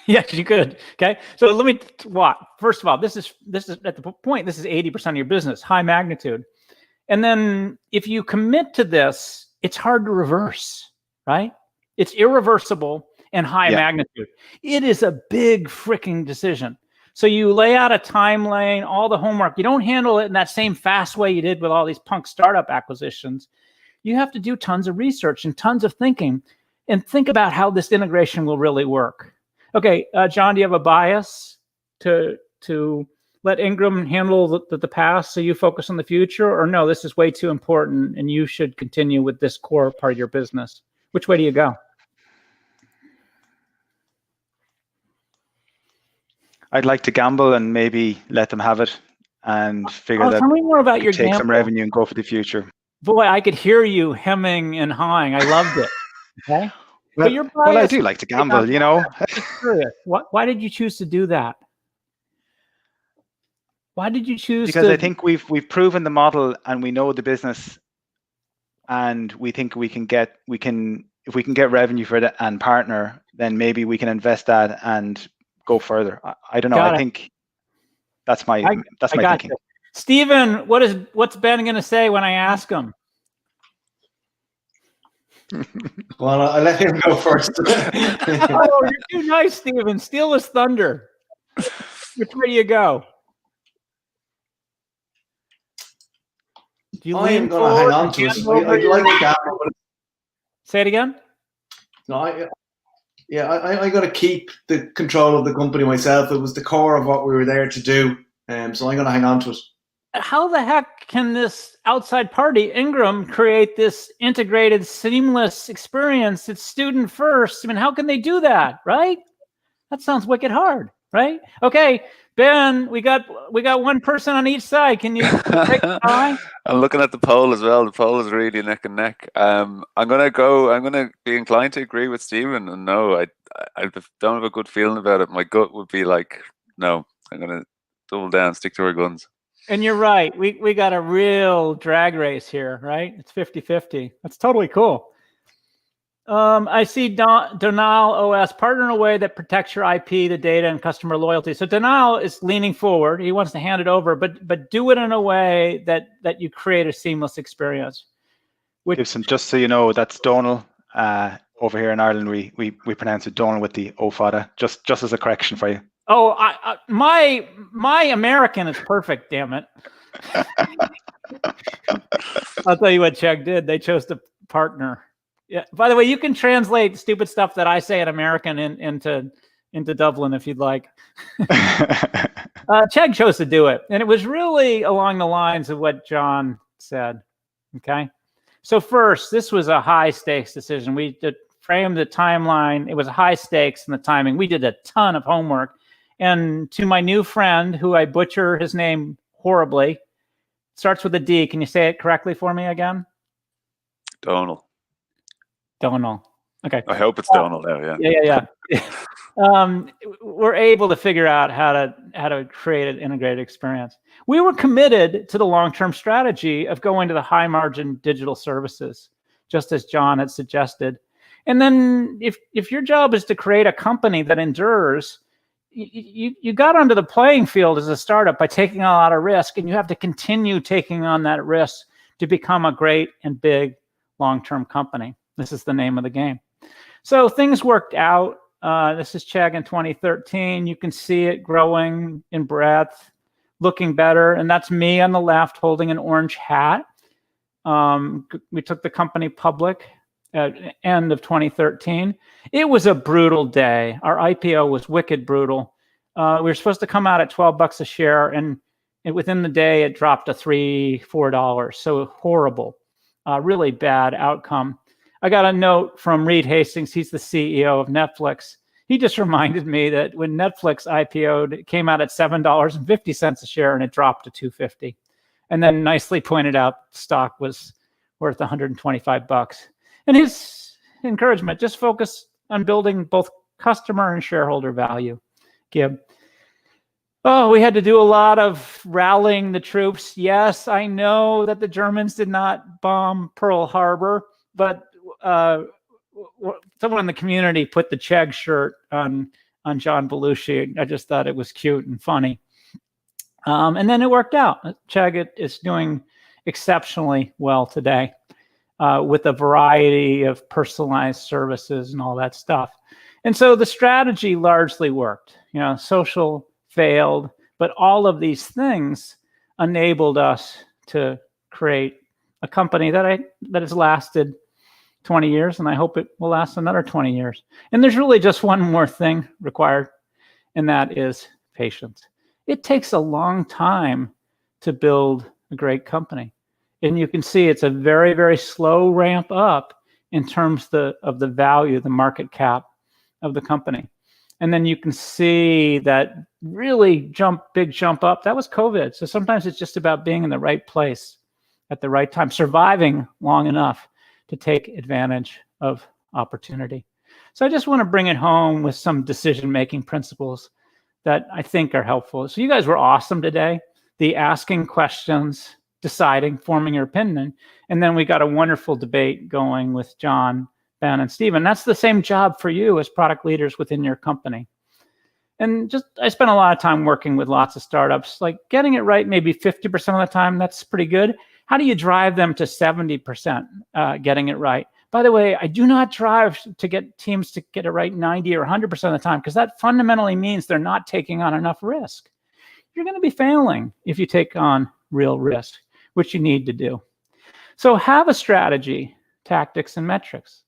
Yes, you could. Okay. So let me first of all, this is at the point, this is 80% of your business, high magnitude. And then if you commit to this, it's hard to reverse, right? It's irreversible and high magnitude. It is a big freaking decision. So you lay out a time lane, all the homework. You don't handle it in that same fast way you did with all these punk startup acquisitions. You have to do tons of research and tons of thinking and think about how this integration will really work. Okay, John, do you have a bias to let Ingram handle the past so you focus on the future? Or no, this is way too important and you should continue with this core part of your business? Which way do you go? I'd like to gamble and maybe let them have it and figure that tell me more about we your could take some gamble. revenue and go for the future. Boy, I could hear you hemming and hawing. I loved it. Okay. But you're Well, I biased. do like to gamble, you know. Just curious. Why did you choose to do that? Why did you choose Because to? I think we've proven the model and we know the business, and we think if we can get revenue for it and partner, then maybe we can invest that and go further. I don't know. I think that's my thinking. You. Stephen, what's Ben going to say when I ask him? Well, I'll let him go first. Oh, you're too nice, Stephen. Steal his thunder. Which way do you go? Do you I am going to hang on to it. I'd like to gamble. Say it again. No, I got to keep the control of the company myself. It was the core of what we were there to do, so I'm going to hang on to it. How the heck can this outside party, Ingram, create this integrated, seamless experience? It's student first. I mean, how can they do that, right? That sounds wicked hard, right? Okay, Ben, we got one person on each side. Can you take the time? I'm looking at the poll as well. The poll is really neck and neck. I'm gonna be inclined to agree with Stephen, and no, I don't have a good feeling about it. My gut would be like, no. I'm gonna double down, stick to our guns. And you're right. We got a real drag race here, right? It's 50-50. That's totally cool. I see Donal OS, partner in a way that protects your IP, the data, and customer loyalty. So Donal is leaning forward. He wants to hand it over, but do it in a way that you create a seamless experience. Gibson, just so you know, that's Donal. Over here in Ireland, we pronounce it Donal with the O-fada, just as a correction for you. Oh, my American is perfect, damn it. I'll tell you what Chegg did. They chose to partner. Yeah. By the way, you can translate stupid stuff that I say in American into Dublin if you'd like. Chegg chose to do it, and it was really along the lines of what John said. Okay, so first, this was a high stakes decision. We did frame the timeline. It was high stakes in the timing. We did a ton of homework. And to my new friend, who I butcher his name horribly, starts with a D. Can you say it correctly for me again? Donal. Okay. I hope it's Donal now. Yeah. We're able to figure out how to create an integrated experience. We were committed to the long-term strategy of going to the high-margin digital services, just as John had suggested. And then, if your job is to create a company that endures, you got onto the playing field as a startup by taking a lot of risk, and you have to continue taking on that risk to become a great and big long-term company. This is the name of the game. So things worked out. This is Chegg in 2013. You can see it growing in breadth, looking better. And that's me on the left holding an orange hat. We took the company public at end of 2013. It was a brutal day. Our IPO was wicked brutal. We were supposed to come out at $12 a share, and within the day it dropped to $3, $4. So horrible, really bad outcome. I got a note from Reed Hastings. He's the CEO of Netflix. He just reminded me that when Netflix IPO'd, it came out at $7.50 a share, and it dropped to $2.50. And then nicely pointed out the stock was worth $125. And his encouragement, just focus on building both customer and shareholder value, Gib. Oh, we had to do a lot of rallying the troops. Yes, I know that the Germans did not bomb Pearl Harbor, but someone in the community put the Chegg shirt on John Belushi. I just thought it was cute and funny. And then it worked out. Chegg is doing exceptionally well today with a variety of personalized services and all that stuff. And so the strategy largely worked. You know, social failed, but all of these things enabled us to create a company that has lasted 20 years, and I hope it will last another 20 years. And there's really just one more thing required, and that is patience. It takes a long time to build a great company. And you can see it's a very, very slow ramp up in terms of the value, the market cap of the company. And then you can see that really big jump up. That was COVID. So sometimes it's just about being in the right place at the right time, surviving long enough to take advantage of opportunity. So I just want to bring it home with some decision-making principles that I think are helpful. So you guys were awesome today. The asking questions, deciding, forming your opinion. And then we got a wonderful debate going with John, Ben, and Stephen. That's the same job for you as product leaders within your company. And I spent a lot of time working with lots of startups, like getting it right maybe 50% of the time. That's pretty good. How do you drive them to 70% getting it right? By the way, I do not drive to get teams to get it right 90 or 100% of the time, because that fundamentally means they're not taking on enough risk. You're going to be failing if you take on real risk, which you need to do. So have a strategy, tactics, and metrics.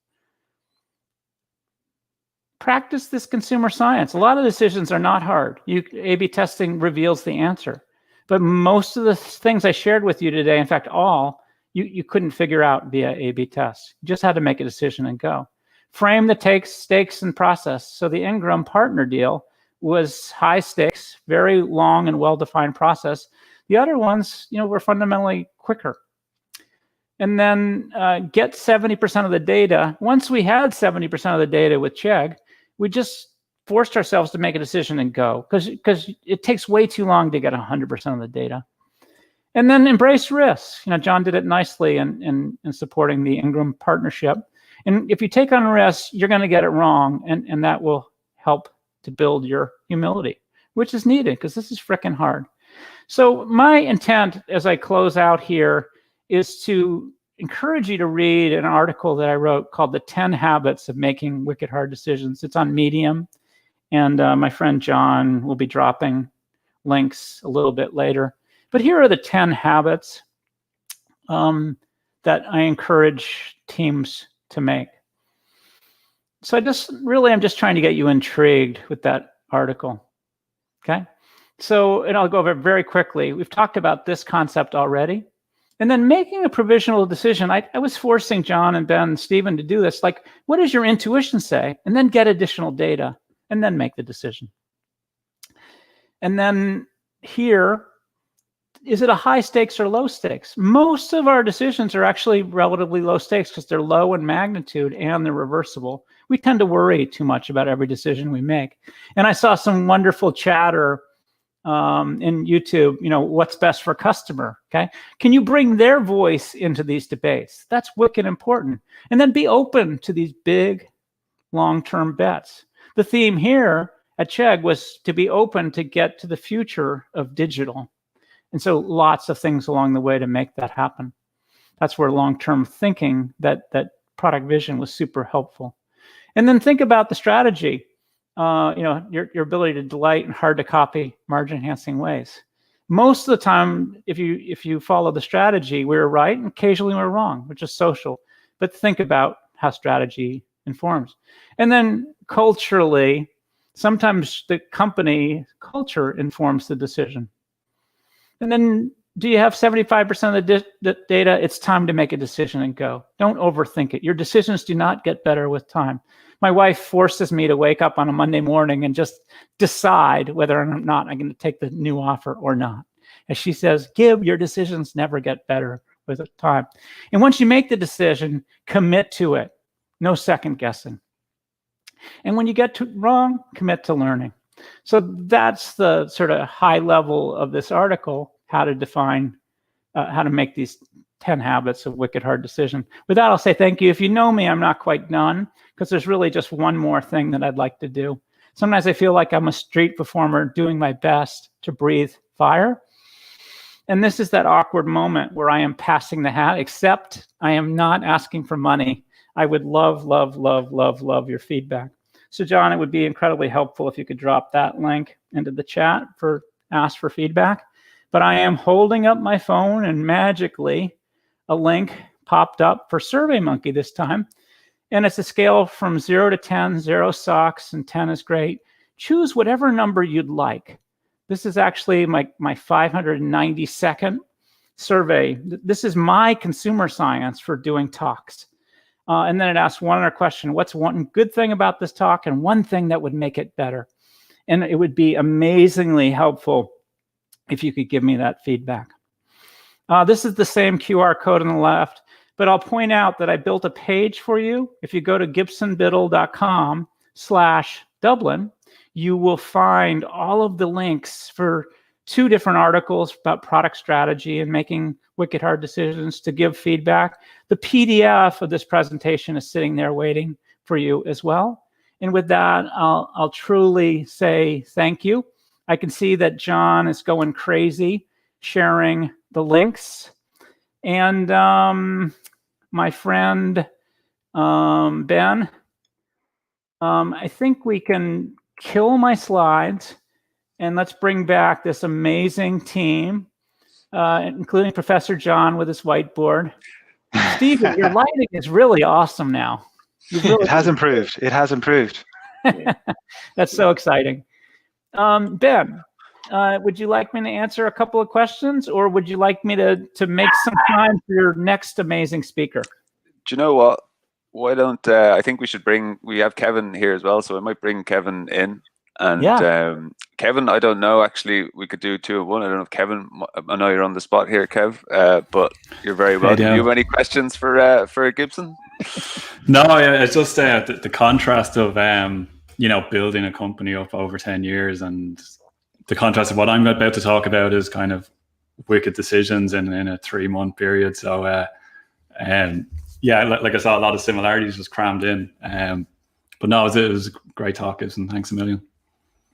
Practice this consumer science. A lot of decisions are not hard. A/B testing reveals the answer. But most of the things I shared with you today, in fact, all, you couldn't figure out via A/B tests. You just had to make a decision and go. Frame the stakes and process. So the Ingram partner deal was high stakes, very long and well-defined process. The other ones, were fundamentally quicker. And then get 70% of the data. Once we had 70% of the data with Chegg, we just forced ourselves to make a decision and go, because it takes way too long to get 100% of the data. And then embrace risks. John did it nicely in supporting the Ingram partnership. And if you take on risks, you're going to get it wrong, and that will help to build your humility, which is needed because this is frickin' hard. So my intent as I close out here is to encourage you to read an article that I wrote called The 10 Habits of Making Wicked Hard Decisions. It's on Medium, and my friend John will be dropping links a little bit later. But here are the 10 habits that I encourage teams to make. So I'm just trying to get you intrigued with that article, okay? So, and I'll go over it very quickly. We've talked about this concept already. And then making a provisional decision, I was forcing John and Ben and Stephen to do this. Like, what does your intuition say? And then get additional data, and then make the decision. And then here, is it a high stakes or low stakes? Most of our decisions are actually relatively low stakes because they're low in magnitude and they're reversible. We tend to worry too much about every decision we make. And I saw some wonderful chatter in YouTube, what's best for customer, okay? Can you bring their voice into these debates? That's wicked important. And then be open to these big long-term bets. The theme here at Chegg was to be open to get to the future of digital. And so lots of things along the way to make that happen. That's where long-term thinking, that product vision was super helpful. And then think about the strategy, your ability to delight in hard to copy, margin enhancing ways. Most of the time, if you follow the strategy, we're right, and occasionally we're wrong, which is social. But think about how strategy informs. And then culturally, sometimes the company culture informs the decision. And then do you have 75% of the data? It's time to make a decision and go. Don't overthink it. Your decisions do not get better with time. My wife forces me to wake up on a Monday morning and just decide whether or not I'm going to take the new offer or not. As she says, Gib, your decisions never get better with time. And once you make the decision, commit to it. No second guessing. And when you get wrong, commit to learning. So that's the sort of high level of this article, how to define, how to make these 10 habits of wicked hard decision. With that, I'll say thank you. If you know me, I'm not quite done because there's really just one more thing that I'd like to do. Sometimes I feel like I'm a street performer doing my best to breathe fire. And this is that awkward moment where I am passing the hat, except I am not asking for money. I would love, love, love, love, love your feedback. So John, it would be incredibly helpful if you could drop that link into the chat for ask for feedback. But I am holding up my phone and magically a link popped up for SurveyMonkey this time. And it's a scale from 0 to 10, 0 sucks and 10 is great. Choose whatever number you'd like. This is actually my 592nd survey. This is my consumer science for doing talks. And then it asks one other question: what's one good thing about this talk and one thing that would make it better? And it would be amazingly helpful if you could give me that feedback. This is the same QR code on the left, but I'll point out that I built a page for you. If you go to gibsonbiddle.com/Dublin, you will find all of the links for 2 different articles about product strategy and making wicked hard decisions to give feedback. The PDF of this presentation is sitting there waiting for you as well. And with that, I'll truly say thank you. I can see that John is going crazy sharing the links. And my friend Ben, I think we can kill my slides and let's bring back this amazing team, including Professor John with his whiteboard. Stephen, your lighting is really awesome now. It has improved. It has improved. That's so exciting. Ben, would you like me to answer a couple of questions, or would you like me to make some time for your next amazing speaker? Do you know what? Why don't I think we have Kevin here as well, so I might bring Kevin in. And Kevin, I don't know, actually, we could do 2 in 1. I don't know if Kevin, I know you're on the spot here, Kev, but you're very welcome. Do you have any questions for Gibson? No, it's just the contrast of, building a company up over 10 years, and the contrast of what I'm about to talk about is kind of wicked decisions in a 3-month period. So, like I saw a lot of similarities just crammed in. But no, it was a great talk, Gibson. Thanks a million.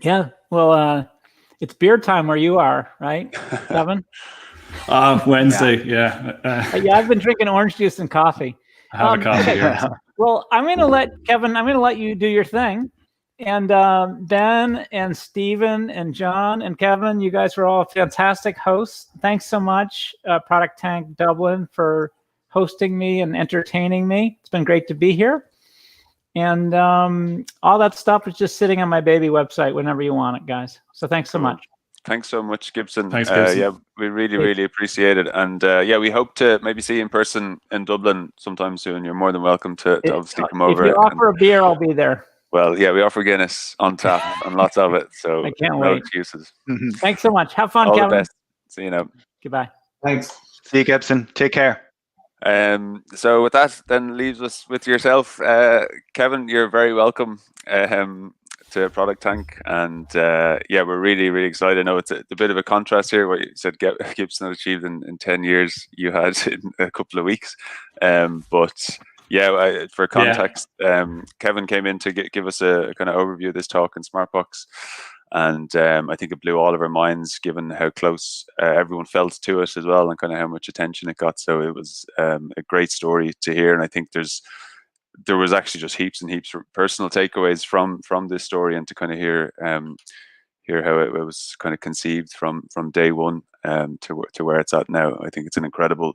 Yeah, well, it's beer time where you are, right, Kevin? Wednesday, yeah. I've been drinking orange juice and coffee. I have a coffee here. Well, I'm going to let Kevin, I'm going to let you do your thing. And Ben and Stephen and John and Kevin, you guys were all fantastic hosts. Thanks so much, ProdTank Dublin, for hosting me and entertaining me. It's been great to be here. And all that stuff is just sitting on my baby website whenever you want it, guys. So thanks so much. Thanks so much, Gibson. Thanks, Gibson. Yeah, we really appreciate it. And we hope to maybe see you in person in Dublin sometime soon. You're more than welcome to obviously come over. If you offer a beer, I'll be there. Well, yeah, we offer Guinness on tap and lots of it. So I can't no wait. Excuses. Thanks so much. Have fun, All Kevin. the best. See you now. Goodbye. Thanks. See you, Gibson. Take care. So with that, then leaves us with yourself, Kevin. You're very welcome to ProdTank, and we're really excited. I know it's a bit of a contrast here. What you said Gibson achieved in 10 years, you had in a couple of weeks. But for context, Kevin came in to give us a kind of overview of this talk in Smartbox. And I think it blew all of our minds, given how close everyone felt to it as well, and kind of how much attention it got. So it was a great story to hear, and I think there was actually just heaps and heaps of personal takeaways from this story, and to kind of hear how it was kind of conceived from day one to where it's at now. I think it's an incredible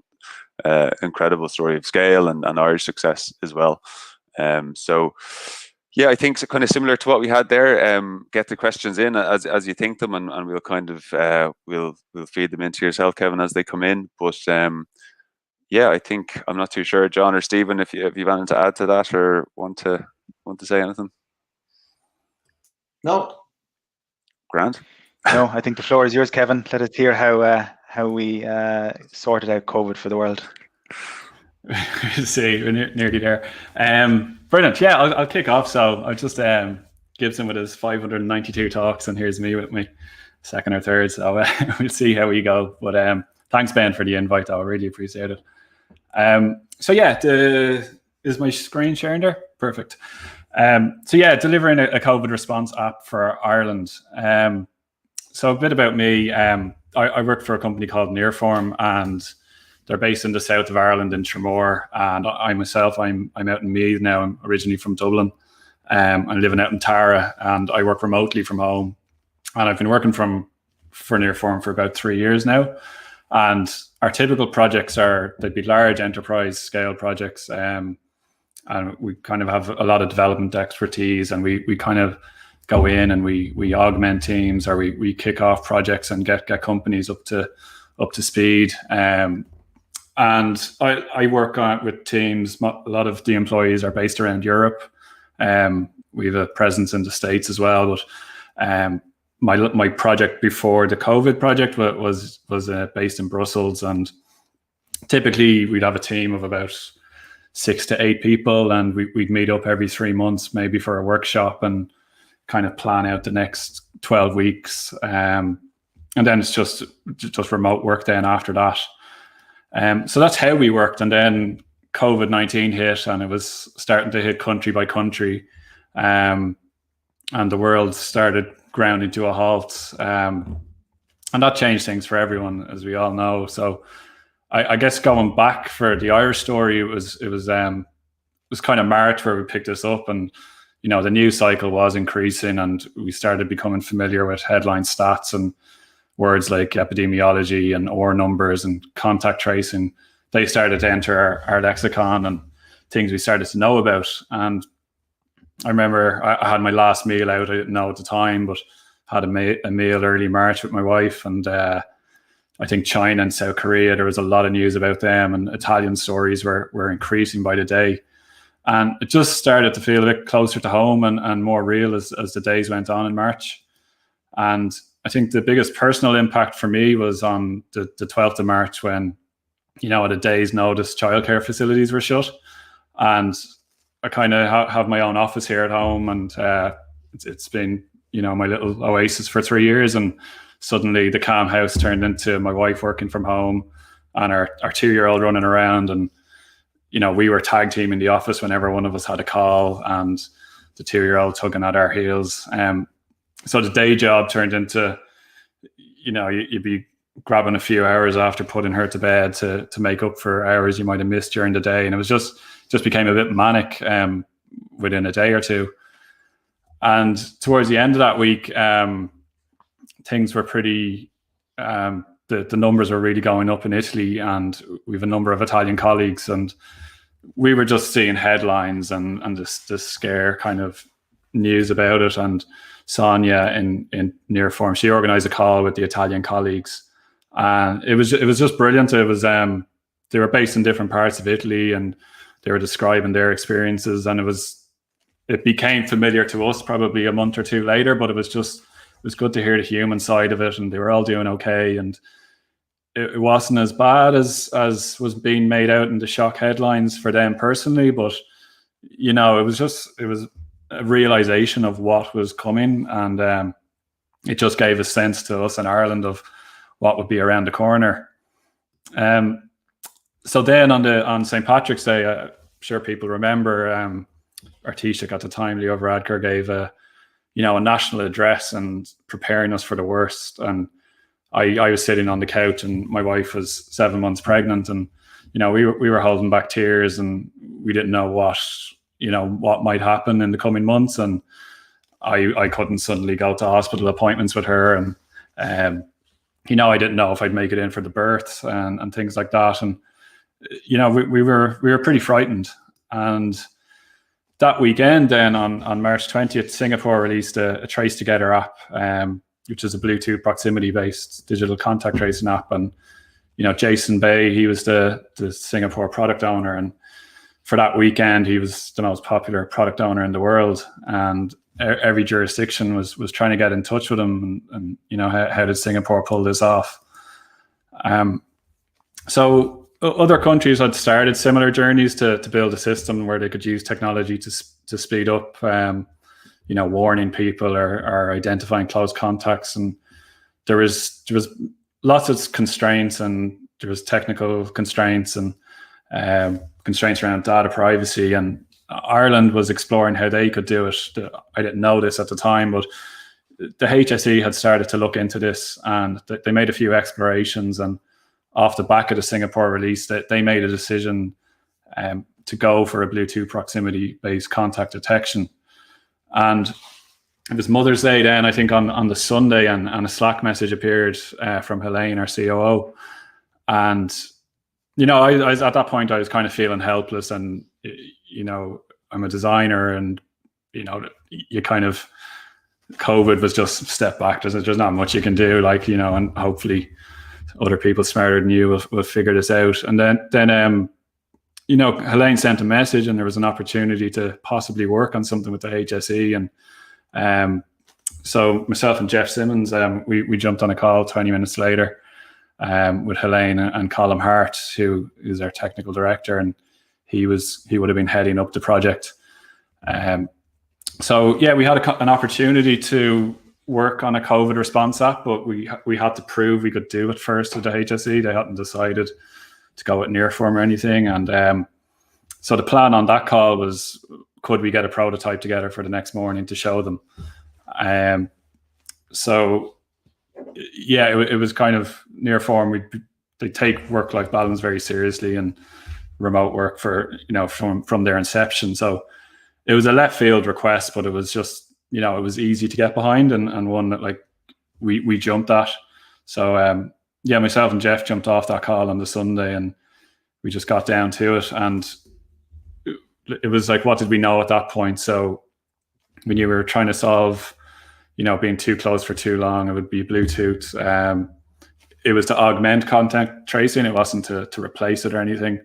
story of scale and Irish success as well. Yeah, I think it's kind of similar to what we had there. Get the questions in as you think them, and we'll kind of we'll feed them into yourself, Kevin, as they come in. But I think I'm not too sure, John or Stephen, if you've anything to add to that or want to say anything. No. Grant. No, I think the floor is yours, Kevin. Let us hear how we sorted out COVID for the world. See, we're nearly there. Brilliant. Yeah, I'll kick off. So I just Gibson with his 592 talks, and here's me with my second or third. So we'll see how we go. But thanks, Ben, for the invite. I really appreciate it. Is my screen sharing there? Perfect. Delivering a COVID response app for Ireland. So a bit about me. I work for a company called Nearform, and they're based in the south of Ireland in Tramore. And I'm out in Meath now. I'm originally from Dublin. I'm living out in Tara, and I work remotely from home. And I've been working for Nearform for about 3 years now. And our typical projects they'd be large enterprise scale projects. And we kind of have a lot of development expertise, and we kind of go in and we augment teams, or we kick off projects and get companies up to speed. And I work with teams. A lot of the employees are based around Europe. We have a presence in the States as well. But my project before the COVID project was based in Brussels, and typically we'd have a team of about 6 to 8 people, and we'd meet up every 3 months, maybe for a workshop, and kind of plan out the next 12 weeks. And then it's just remote work then after that. So that's how we worked. And then COVID-19 hit, and it was starting to hit country by country. And the world started grounding to a halt. And that changed things for everyone, as we all know. So I guess going back for the Irish story, it was kind of March where we picked this up, and the news cycle was increasing, and we started becoming familiar with headline stats and words like epidemiology and OR numbers and contact tracing. They started to enter our lexicon, and things we started to know about. And I remember I had my last meal out. I didn't know at the time, but had a meal early March with my wife, and I think China and South Korea, there was a lot of news about them, and Italian stories were increasing by the day. And it just started to feel a bit closer to home and more real as the days went on in March. And I think the biggest personal impact for me was on the 12th of March, when, at a day's notice, childcare facilities were shut. And I kind of have my own office here at home, and it's been, my little oasis for 3 years. And suddenly the calm house turned into my wife working from home and our 2-year-old running around. And, we were tag team in the office whenever one of us had a call, and the 2-year-old tugging at our heels. So the day job turned into, you'd be grabbing a few hours after putting her to bed to make up for hours you might have missed during the day. And it was just became a bit manic within a day or two. And towards the end of that week, things were pretty, the numbers were really going up in Italy, and we have a number of Italian colleagues, and we were just seeing headlines and this scare kind of news about it. And Sonia in Nearform, she organized a call with the Italian colleagues, and it was just brilliant. It was they were based in different parts of Italy, and they were describing their experiences, and it became familiar to us probably a month or two later, but it was good to hear the human side of it, and they were all doing okay, and it wasn't as bad as was being made out in the shock headlines for them personally, but it was a realization of what was coming, and it just gave a sense to us in Ireland of what would be around the corner. So then on St. Patrick's Day, I'm sure people remember, our Taoiseach at the time, Leo Varadkar, gave a national address and preparing us for the worst. And I was sitting on the couch, and my wife was 7 months pregnant, and we were holding back tears, and we didn't know what might happen in the coming months. And I couldn't suddenly go to hospital appointments with her, and I didn't know if I'd make it in for the birth and things like that. And we were pretty frightened. And that weekend, then on March 20th, Singapore released a Trace Together app, which is a Bluetooth proximity-based digital contact tracing app. And Jason Bay, he was the Singapore product owner, and for that weekend, he was the most popular product owner in the world. And every jurisdiction was trying to get in touch with him, and how did Singapore pull this off? So other countries had started similar journeys to build a system where they could use technology to speed up, warning people or identifying close contacts. And there was lots of constraints, and there was technical constraints and constraints around data privacy. And Ireland was exploring how they could do it. I didn't know this at the time, but the HSE had started to look into this, and they made a few explorations. And off the back of the Singapore release, that they made a decision to go for a Bluetooth proximity-based contact detection. And it was Mother's Day then, I think, on the Sunday, and a Slack message appeared from Helene, our COO. And, I was at that point, I was kind of feeling helpless, and, I'm a designer, and, you kind of, COVID was just step back. There's not much you can do, and hopefully other people smarter than you will figure this out. And then Helene sent a message, and there was an opportunity to possibly work on something with the HSE. And so myself and Jeff Simmons, we jumped on a call 20 minutes later with Helene and Colin Hart, who is our technical director, and he would have been heading up the project. So yeah, we had an opportunity to work on a COVID response app, but we had to prove we could do it first with the HSE. They hadn't decided to go with Nearform or anything. And so the plan on that call was, could we get a prototype together for the next morning to show them? So yeah, it was kind of Nearform. They take work-life balance very seriously, and remote work from their inception. So it was a left field request, but it was just, it was easy to get behind, and one that like we jumped at. So yeah, myself and Jeff jumped off that call on the Sunday, and we just got down to it. And it was like, what did we know at that point? So when you were trying to solve, being too close for too long, it would be Bluetooth. It was to augment contact tracing. It wasn't to replace it or anything.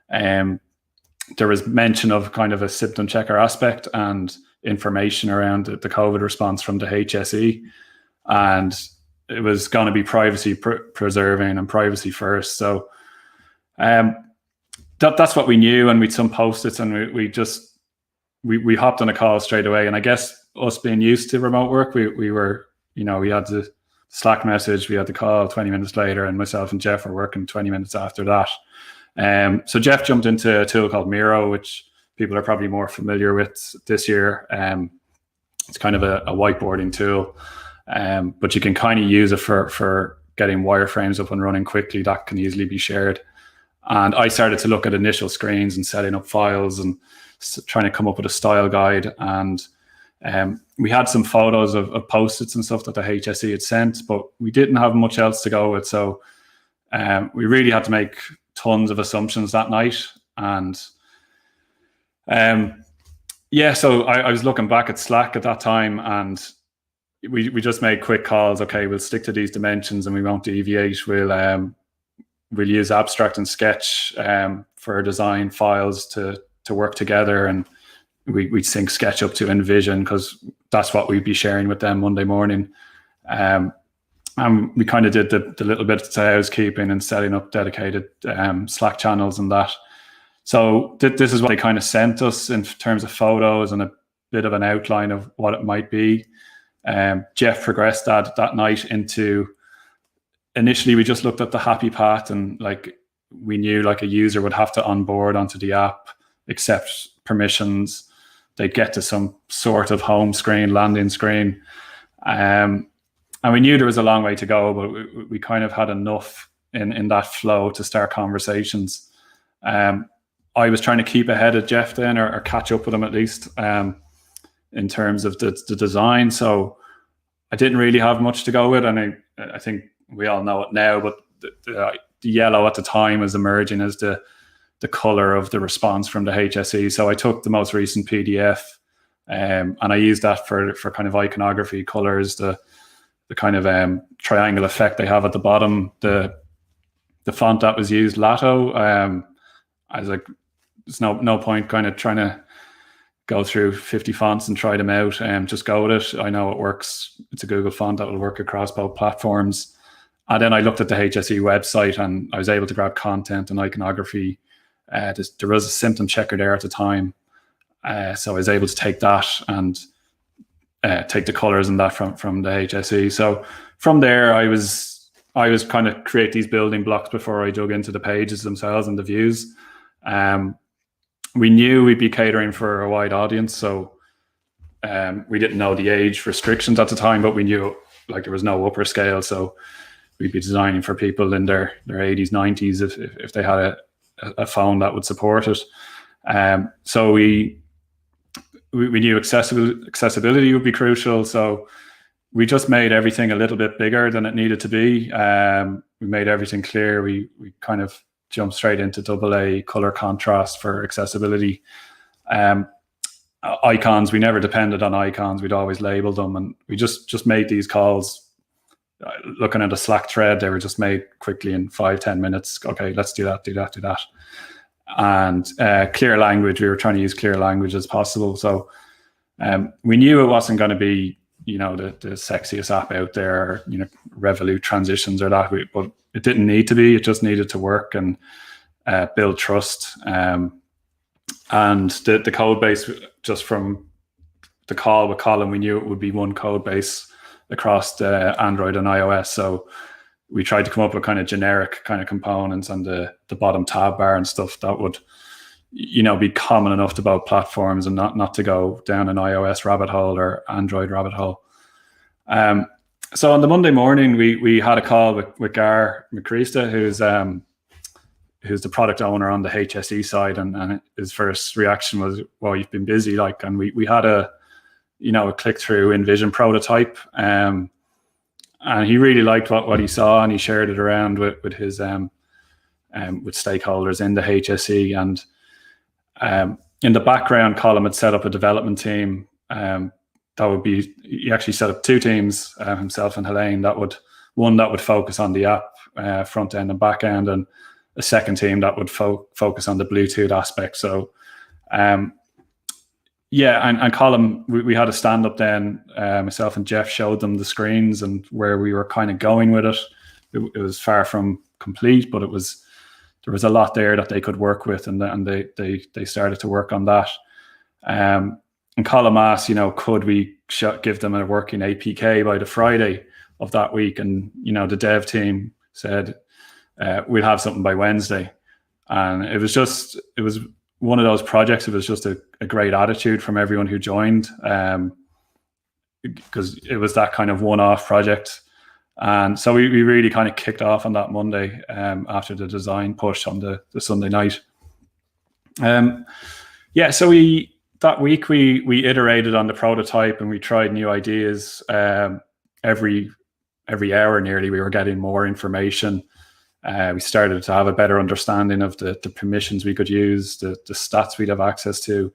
There was mention of kind of a symptom checker aspect and information around the COVID response from the HSE, and it was going to be privacy preserving and privacy first. So that's what we knew, and we'd some post-its, and we hopped on a call straight away. And I guess us being used to remote work, we were, we had the Slack message, we had the call 20 minutes later, and myself and Jeff were working 20 minutes after that. So Jeff jumped into a tool called Miro, which people are probably more familiar with this year. It's kind of a whiteboarding tool, but you can kind of use it for getting wireframes up and running quickly. That can easily be shared. And I started to look at initial screens and setting up files and trying to come up with a style guide. And we had some photos of post-its and stuff that the HSE had sent, but we didn't have much else to go with. So we really had to make tons of assumptions that night. And so I was looking back at Slack at that time, and we just made quick calls. Okay, we'll stick to these dimensions and we won't deviate. We'll use Abstract and Sketch for design files to work together, and we'd sync Sketch up to InVision because that's what we'd be sharing with them Monday morning. And we kind of did the little bit of housekeeping and setting up dedicated Slack channels and that. So this is what they kind of sent us in terms of photos and a bit of an outline of what it might be. Jeff progressed that night into, initially we just looked at the happy path, and like we knew like a user would have to onboard onto the app, accept permissions, they'd get to some sort of home screen, landing screen. And we knew there was a long way to go, but we kind of had enough in that flow to start conversations. I was trying to keep ahead of Jeff then, or catch up with him at least, in terms of the design. So I didn't really have much to go with, and I think we all know it now, but the yellow at the time was emerging as the color of the response from the HSE. So I took the most recent PDF, and I used that for kind of iconography, colors, the kind of triangle effect they have at the bottom, the font that was used, Lato. I was like, there's no point kind of trying to go through 50 fonts and try them out. Just go with it. I know it works. It's a Google font that will work across both platforms. And then I looked at the HSE website, and I was able to grab content and iconography. There was a symptom checker there at the time. So I was able to take that and take the colors and that from the HSE. So from there, I was kind of create these building blocks before I dug into the pages themselves and the views. We knew we'd be catering for a wide audience, so we didn't know the age restrictions at the time, but we knew like there was no upper scale, so we'd be designing for people in their 80s, 90s if they had a phone that would support it. So we knew accessibility would be crucial, so we just made everything a little bit bigger than it needed to be. We made everything clear. We kind of jumped straight into AA color contrast for accessibility. Icons, we never depended on icons. We'd always labeled them, and we just made these calls looking at a Slack thread, they were just made quickly in 5-10 minutes. Okay, let's do that. And clear language, we were trying to use clear language as possible. So we knew it wasn't going to be, the sexiest app out there, Revolut transitions or that, but it didn't need to be. It just needed to work and build trust. And the code base, just from the call with Colin, we knew it would be one code base across the Android and iOS. So we tried to come up with kind of generic kind of components on the bottom tab bar and stuff that would, be common enough to both platforms and not to go down an iOS rabbit hole or Android rabbit hole. So on the Monday morning, we had a call with Gar McChrista, who's the product owner on the HSE side, and his first reaction was, "Well, you've been busy," and we had a click through InVision prototype, and he really liked what he saw, and he shared it around with his with stakeholders in the HSE. And in the background, Colin had set up a development team. He actually set up two teams, himself and Helene, one that would focus on the app, front end and back end, and a second team that would focus on the Bluetooth aspect. So, and Colin, we had a stand up then. Myself and Jeff showed them the screens and where we were kind of going with it. It was far from complete, but there was a lot there that they could work with, and they started to work on that. And Colin asked, could we give them a working APK by the Friday of that week? And, the dev team said, we'll have something by Wednesday. And it was one of those projects. It was just a great attitude from everyone who joined, because it was that kind of one-off project. And so we really kind of kicked off on that Monday after the design push on the Sunday night. So that week we iterated on the prototype and we tried new ideas. Every hour nearly, we were getting more information. We started to have a better understanding of the permissions we could use, the stats we'd have access to.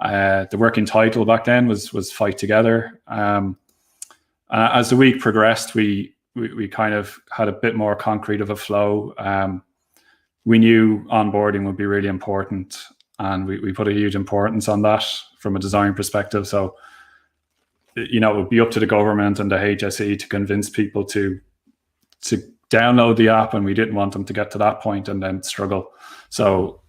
The working title back then was Fight Together. As the week progressed, we kind of had a bit more concrete of a flow. We knew onboarding would be really important, and we put a huge importance on that from a design perspective. So, it would be up to the government and the HSE to convince people to download the app, and we didn't want them to get to that point and then struggle. So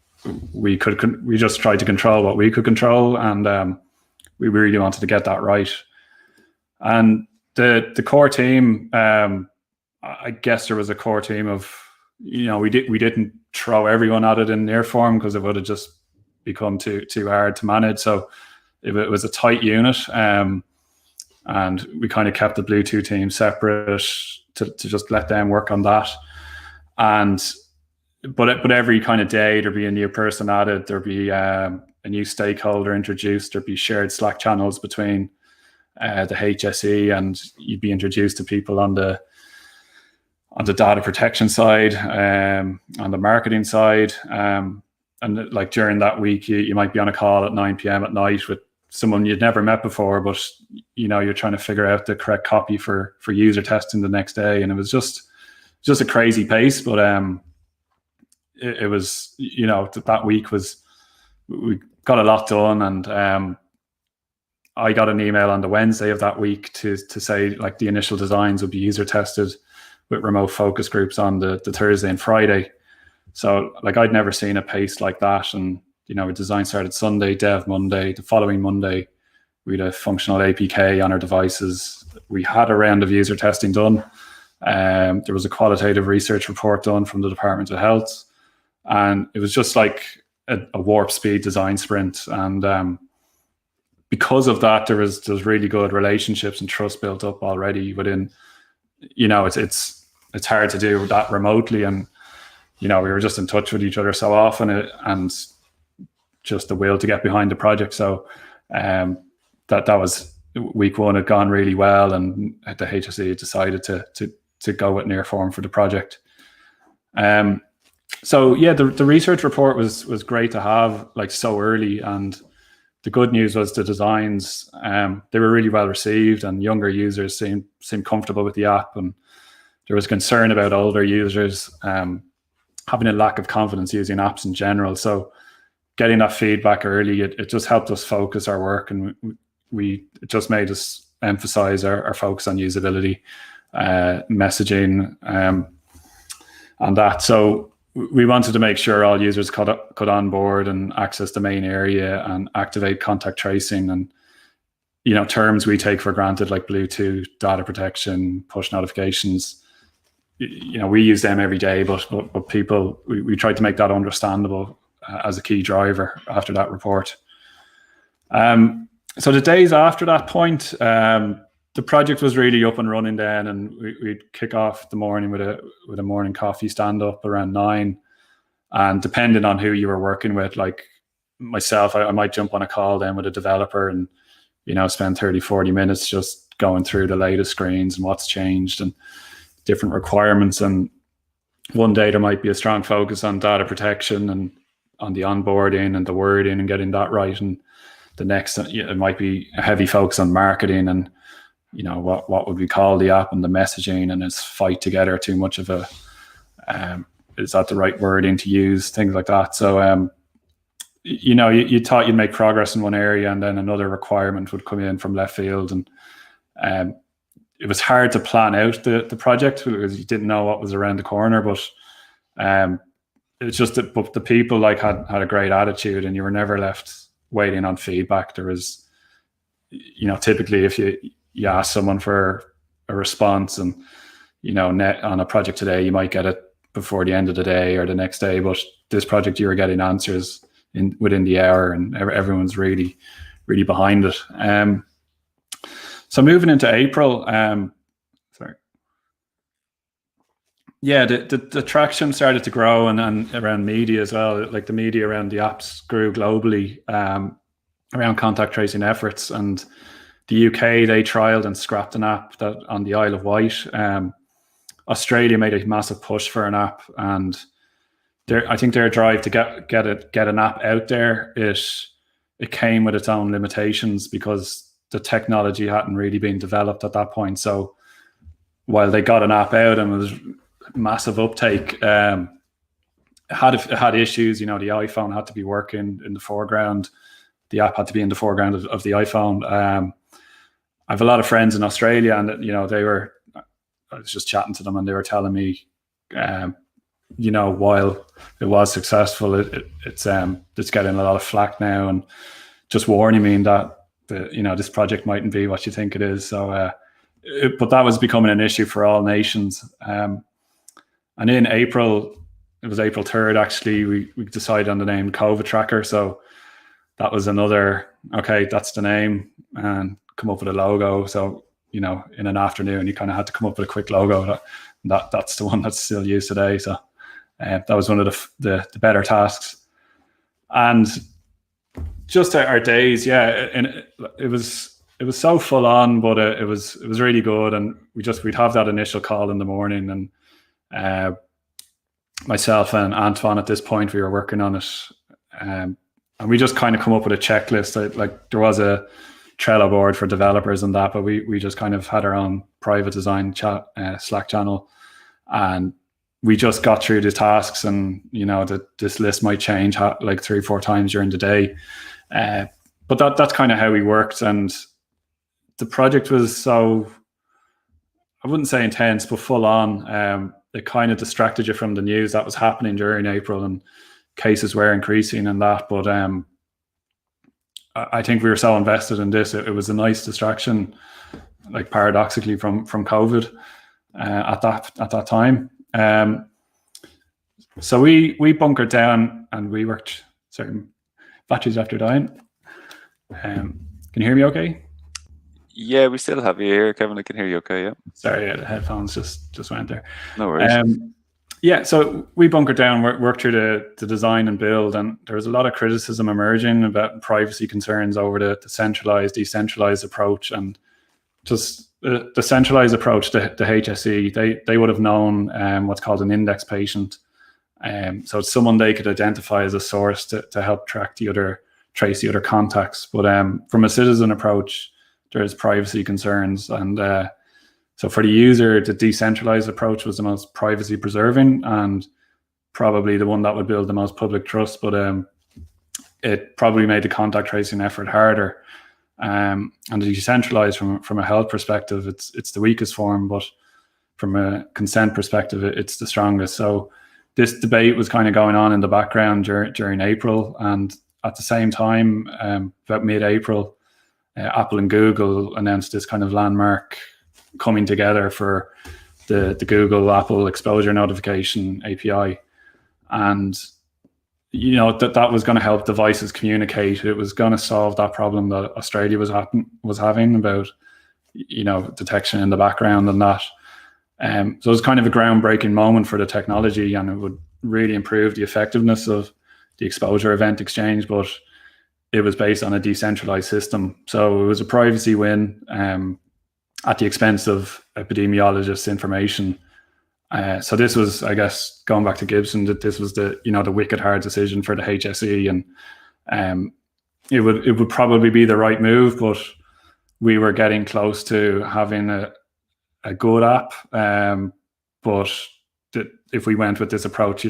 we just tried to control what we could control, and we really wanted to get that right. And the core team, I guess there was a core team of, we didn't throw everyone at it in Nearform because it would have just become too hard to manage. So it was a tight unit, and we kind of kept the Bluetooth team separate to just let them work on that. But every kind of day there'd be a new person added, there'd be a new stakeholder introduced, there'd be shared Slack channels between the HSE, and you'd be introduced to people on the data protection side, on the marketing side, and like during that week you might be on a call at 9 p.m. at night with someone you'd never met before, but you're trying to figure out the correct copy for user testing the next day. And it was just a crazy pace, but it was, that week we got a lot done. And I got an email on the Wednesday of that week to say like the initial designs would be user tested with remote focus groups on the Thursday and Friday. So like I'd never seen a pace like that. And design started Sunday, dev Monday. The following Monday, we had a functional APK on our devices. We had a round of user testing done. There was a qualitative research report done from the Department of Health. And it was just like a warp speed design sprint. And because of that, there's really good relationships and trust built up already within, it's hard to do that remotely. And, we were just in touch with each other so often, and just the will to get behind the project. So that was week one had gone really well, and the HSE decided to go with Nearform for the project. So yeah, the research report was great to have like so early, and the good news was the designs, they were really well received, and younger users seemed comfortable with the app, and there was concern about older users having a lack of confidence using apps in general. So getting that feedback early, it just helped us focus our work, and it just made us emphasize our focus on usability, messaging, and that. So we wanted to make sure all users could onboard and access the main area and activate contact tracing and, terms we take for granted, like Bluetooth, data protection, push notifications. We use them every day, but people, we tried to make that understandable as a key driver after that report. So the days after that point, the project was really up and running then, and we'd kick off the morning with a morning coffee stand up around 9. And depending on who you were working with, like myself, I might jump on a call then with a developer and, spend 30, 40 minutes just going through the latest screens and what's changed and different requirements. And one day there might be a strong focus on data protection and on the onboarding and the wording and getting that right. And the next, it might be a heavy focus on marketing and, what would we call the app and the messaging, and is fight together too much of a, is that the right wording to use, things like that. So, you thought you'd make progress in one area and then another requirement would come in from left field. And it was hard to plan out the project because you didn't know what was around the corner, but it's just that the people had a great attitude, and you were never left waiting on feedback. There was, typically if you ask someone for a response and, on a project today, you might get it before the end of the day or the next day, but this project you were getting answers within the hour, and everyone's really, really behind it. So moving into April, the traction started to grow, and around media as well. Like the media around the apps grew globally around contact tracing efforts. And the UK, they trialed and scrapped an app that on the Isle of Wight. Australia made a massive push for an app, and I think their drive to get an app out there, it came with its own limitations because the technology hadn't really been developed at that point. So while they got an app out and it was massive uptake, it had issues. The iPhone had to be working in the foreground. The app had to be in the foreground of the iPhone. I have a lot of friends in Australia, and I was just chatting to them, and they were telling me, while it was successful, it's getting a lot of flack now, and just warning me that this project mightn't be what you think it is. So, but that was becoming an issue for all nations. And in April, it was April 3rd, actually, we decided on the name COVID Tracker. So that was another, okay, that's the name, and come up with a logo. So, in an afternoon, you kind of had to come up with a quick logo. That's the one that's still used today. So that was one of the better tasks. And just our days, and it was so full on, but it was really good. And we'd have that initial call in the morning, and myself and Antoine at this point, we were working on it, and we just kind of come up with a checklist. Like there was a Trello board for developers and that, but we just kind of had our own private design chat Slack channel, and we just got through the tasks. And this list might change like 3 or 4 times during the day, but that's kind of how we worked. And the project was so, I wouldn't say intense, but full on. It kind of distracted you from the news that was happening during April, and cases were increasing and that. But I think we were so invested in this, it was a nice distraction, like paradoxically from COVID at that time. So we bunkered down and we worked certain batteries after dying. Can you hear me okay? Yeah, we still have you here, Kevin. I can hear you okay, yeah. Sorry, the headphones just went there. No worries. So we bunkered down, worked through the design and build, and there was a lot of criticism emerging about privacy concerns over the centralized, decentralized approach. And just the centralized approach, the HSE, they would have known what's called an index patient. So it's someone they could identify as a source to help trace the other contacts. But from a citizen approach, there's privacy concerns, and So for the user, the decentralized approach was the most privacy preserving and probably the one that would build the most public trust, but it probably made the contact tracing effort harder. And the decentralized from a health perspective, it's the weakest form, but from a consent perspective, it's the strongest. So this debate was kind of going on in the background during April, and at the same time, about mid-April, Apple and Google announced this kind of landmark coming together for the Google Apple exposure notification API. And that was going to help devices communicate. It was going to solve that problem that Australia was having about detection in the background and that. So it was kind of a groundbreaking moment for the technology, and it would really improve the effectiveness of the exposure event exchange, but it was based on a decentralized system. So it was a privacy win at the expense of epidemiologists' information. So this was, I guess, going back to Gibson, that this was the wicked hard decision for the HSE, and it would probably be the right move, but we were getting close to having a good app. But if we went with this approach,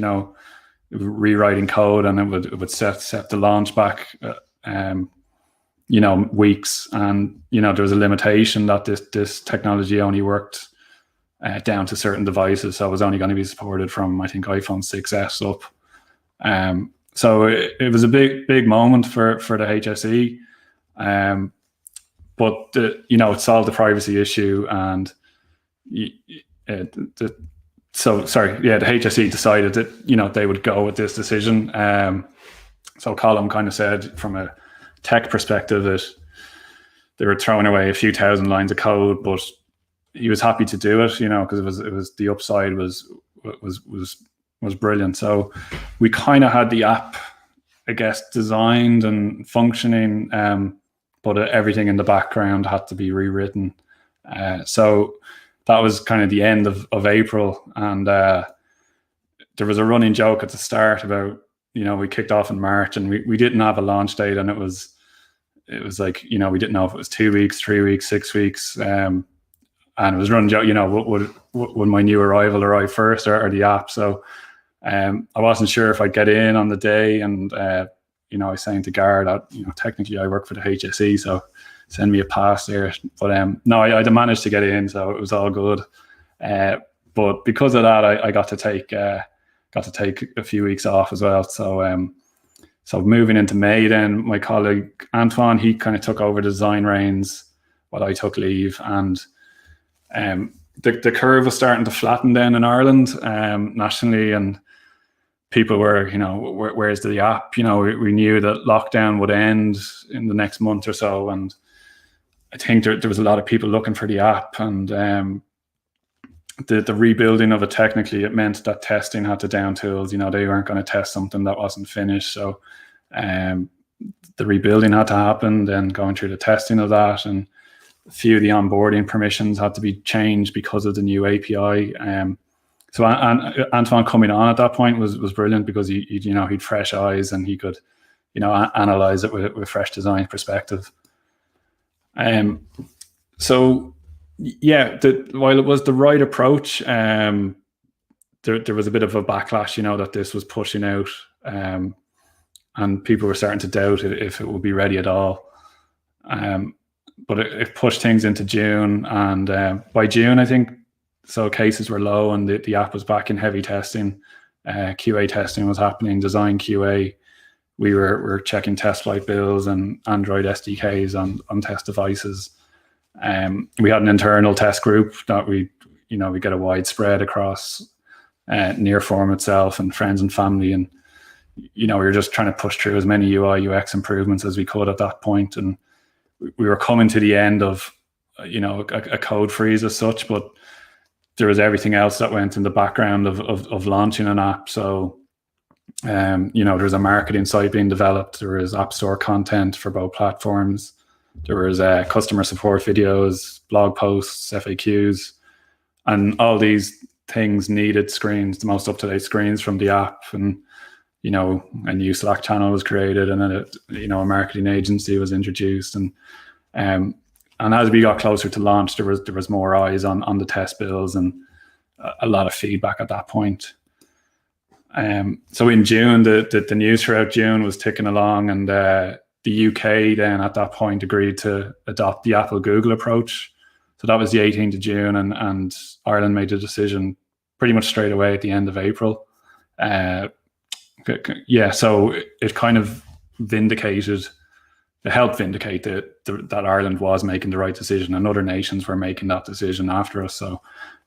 rewriting code, and it would set the launch back, weeks, and there was a limitation that this technology only worked down to certain devices, so it was only going to be supported from, I think, iPhone 6s up. So it was a big moment for the HSE, but it solved the privacy issue, and the HSE decided that they would go with this decision. So Colin kind of said, from a tech perspective, that they were throwing away a few thousand lines of code, but he was happy to do it, because it was the upside was brilliant. So we kind of had the app, I guess, designed and functioning, but everything in the background had to be rewritten. So that was kind of the end of April, and there was a running joke at the start about, we kicked off in March, and we didn't have a launch date, and it was like, we didn't know if it was 2 weeks, 3 weeks, 6 weeks, and it was running joke, would my new arrival arrive first or the app? So I wasn't sure if I'd get in on the day, and I was saying to Gar that technically I work for the HSE, so send me a pass there. But no, I'd managed to get in, so it was all good. But because of that, I got to take a few weeks off as well. So so moving into May, then my colleague Antoine, he kind of took over the design reins while I took leave, and the curve was starting to flatten then in Ireland nationally, and people were, where's the app? We knew that lockdown would end in the next month or so, and I think there was a lot of people looking for the app, and the rebuilding of it, technically, it meant that testing had to down tools. They weren't going to test something that wasn't finished, so the rebuilding had to happen, then going through the testing of that, and a few of the onboarding permissions had to be changed because of the new API. So Antoine coming on at that point was brilliant, because he'd fresh eyes, and he could analyze it with fresh design perspective. So yeah, while it was the right approach, there was a bit of a backlash, that this was pushing out, and people were starting to doubt if it would be ready at all. But it pushed things into June, and by June, I think, so cases were low, and the app was back in heavy testing. QA testing was happening, design QA. We were checking test flight bills and Android SDKs on test devices. We had an internal test group that we get a wide spread across Nearform itself and friends and family, and we were just trying to push through as many UI UX improvements as we could at that point, and we were coming to the end of a code freeze as such, but there was everything else that went in the background of launching an app. So there was a marketing site being developed, there was app store content for both platforms, there was customer support videos, blog posts, FAQs, and all these things needed screens, the most up-to-date screens from the app. And a new Slack channel was created, and then a marketing agency was introduced, and as we got closer to launch, there was more eyes on the test bills and a lot of feedback at that point. So in June, the news throughout June was ticking along, and the UK then at that point agreed to adopt the Apple Google approach. So that was the 18th of June, and Ireland made the decision pretty much straight away at the end of April. So it kind of helped vindicate that Ireland was making the right decision, and other nations were making that decision after us. So,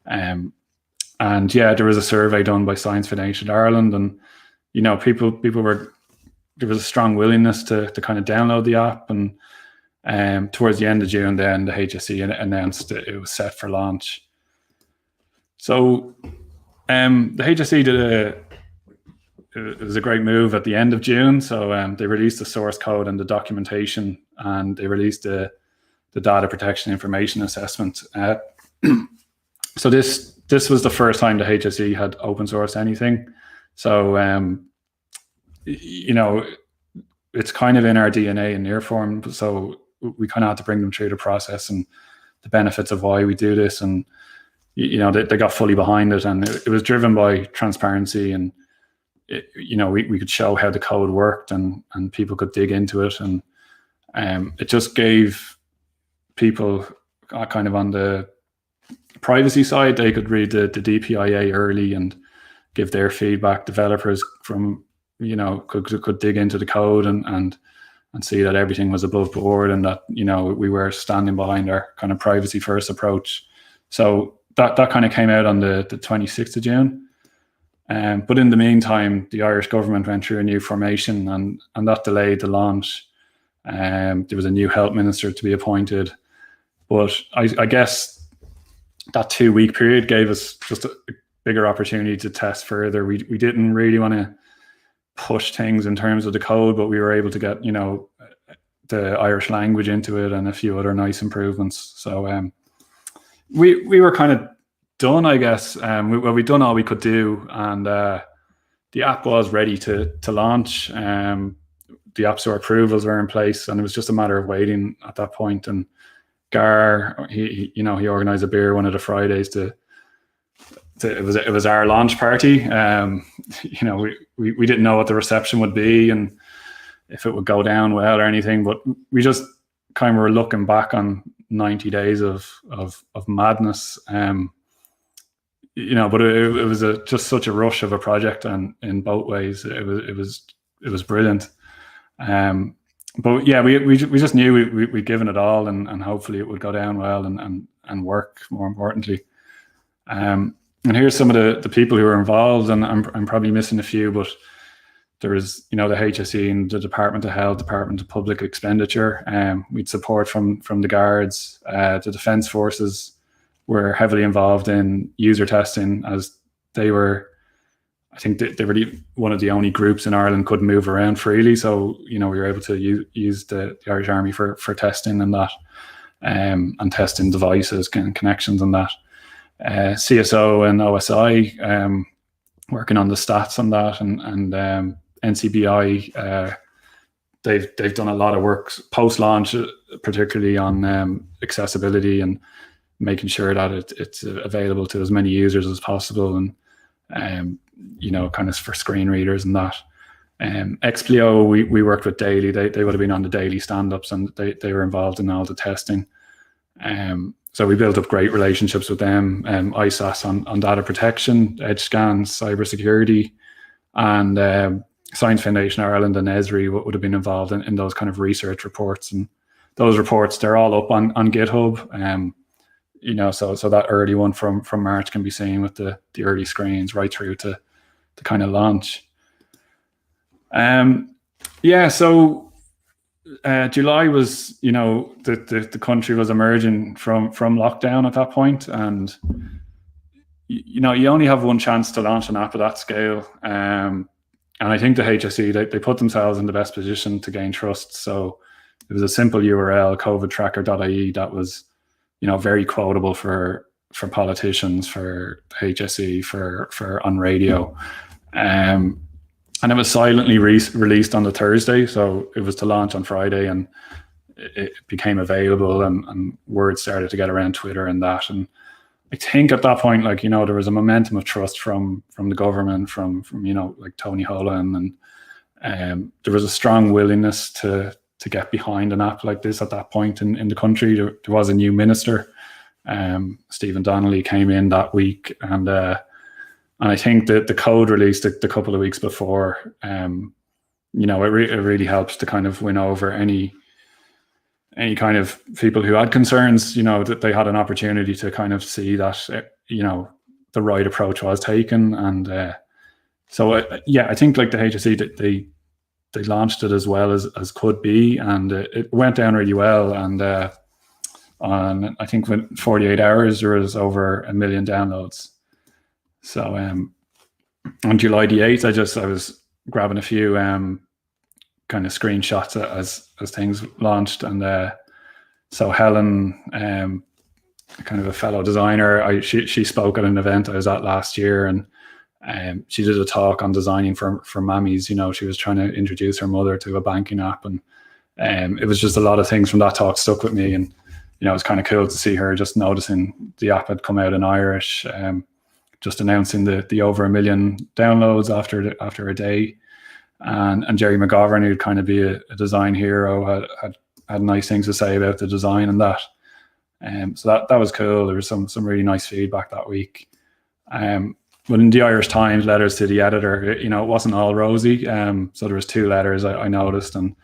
there was a survey done by Science Foundation Ireland, and people were, there was a strong willingness to kind of download the app, and towards the end of June, then the HSE announced that it was set for launch. So, the HSE it was a great move at the end of June. So they released the source code and the documentation, and they released the data protection information assessment. So this was the first time the HSE had open sourced anything. So it's kind of in our DNA in Nearform. So we kind of had to bring them through the process and the benefits of why we do this, and they got fully behind it, and it was driven by transparency, and we could show how the code worked, and people could dig into it, and it just gave people kind of on the privacy side, they could read the DPIA early and give their feedback. Developers could dig into the code and see that everything was above board, and that we were standing behind our kind of privacy first approach. So that kind of came out on the 26th of June. But in the meantime, the Irish government went through a new formation, and that delayed the launch. There was a new health minister to be appointed, but I guess that 2-week period gave us just a bigger opportunity to test further. We didn't really want to push things in terms of the code, but we were able to get the Irish language into it and a few other nice improvements. So we were kind of done, I guess. We'd done all we could do, and the app was ready to launch. The App Store approvals were in place, and it was just a matter of waiting at that point. And Gar, he organised a beer one of the Fridays it was our launch party. We didn't know what the reception would be and if it would go down well or anything, but we just kind of were looking back on 90 days of madness. But it was just such a rush of a project, and in both ways, it was brilliant. But yeah, we just knew we'd given it all, and hopefully it would go down well and work, more importantly. And here's some of the people who were involved, and I'm probably missing a few, but there was the HSE and the Department of Health, Department of Public Expenditure. We'd support from the Guards, the Defence Forces were heavily involved in user testing, as they were, I think they were one of the only groups in Ireland could move around freely. So, we were able to use the Irish Army for testing and that, and testing devices and connections and that. CSO and OSI working on the stats on that, and NCBI, they've done a lot of work post-launch, particularly on accessibility and making sure that it's available to as many users as possible, and kind of for screen readers and that. Explio, we worked with Daily. They would have been on the Daily stand-ups, and they were involved in all the testing. So we built up great relationships with them. ISAS on data protection, edge scans, cybersecurity, and Science Foundation Ireland and Esri would have been involved in those kind of research reports. And those reports, they're all up on GitHub. So that early one from March can be seen with the early screens right through to kind of launch. So July was, the country was emerging from lockdown at that point, and you only have one chance to launch an app of that scale. And I think the HSE, they put themselves in the best position to gain trust. So it was a simple URL, covidtracker.ie, that was, very quotable for politicians, for HSE, for on radio. And it was silently released on the Thursday. So it was to launch on Friday, and it became available, and word started to get around Twitter and that. And I think at that point, like, there was a momentum of trust from the government, from like Tony Holland, and there was a strong willingness to get behind an app like this at that point in the country. There was a new minister, Stephen Donnelly, came in that week, and I think that the code released a couple of weeks before. It really helps to kind of win over any kind of people who had concerns, that they had an opportunity to kind of see that, the right approach was taken. And so I think like the HSE, they launched it as well as could be, and it went down really well. And on, I think, within 48 hours, there was over 1 million downloads. So on July the 8th, I was grabbing a few kind of screenshots as things launched, and so Helen, kind of a fellow designer, she spoke at an event I was at last year, and she did a talk on designing for mammies. She was trying to introduce her mother to a banking app, and it was just a lot of things from that talk stuck with me. And it was kind of cool to see her just noticing the app had come out in Irish, just announcing the over 1 million downloads after a day. And Jerry McGovern, who'd kind of be a design hero, had nice things to say about the design and that. So that was cool. There was some really nice feedback that week. But in the Irish Times, letters to the editor, it wasn't all rosy. So there was 2 letters I noticed, and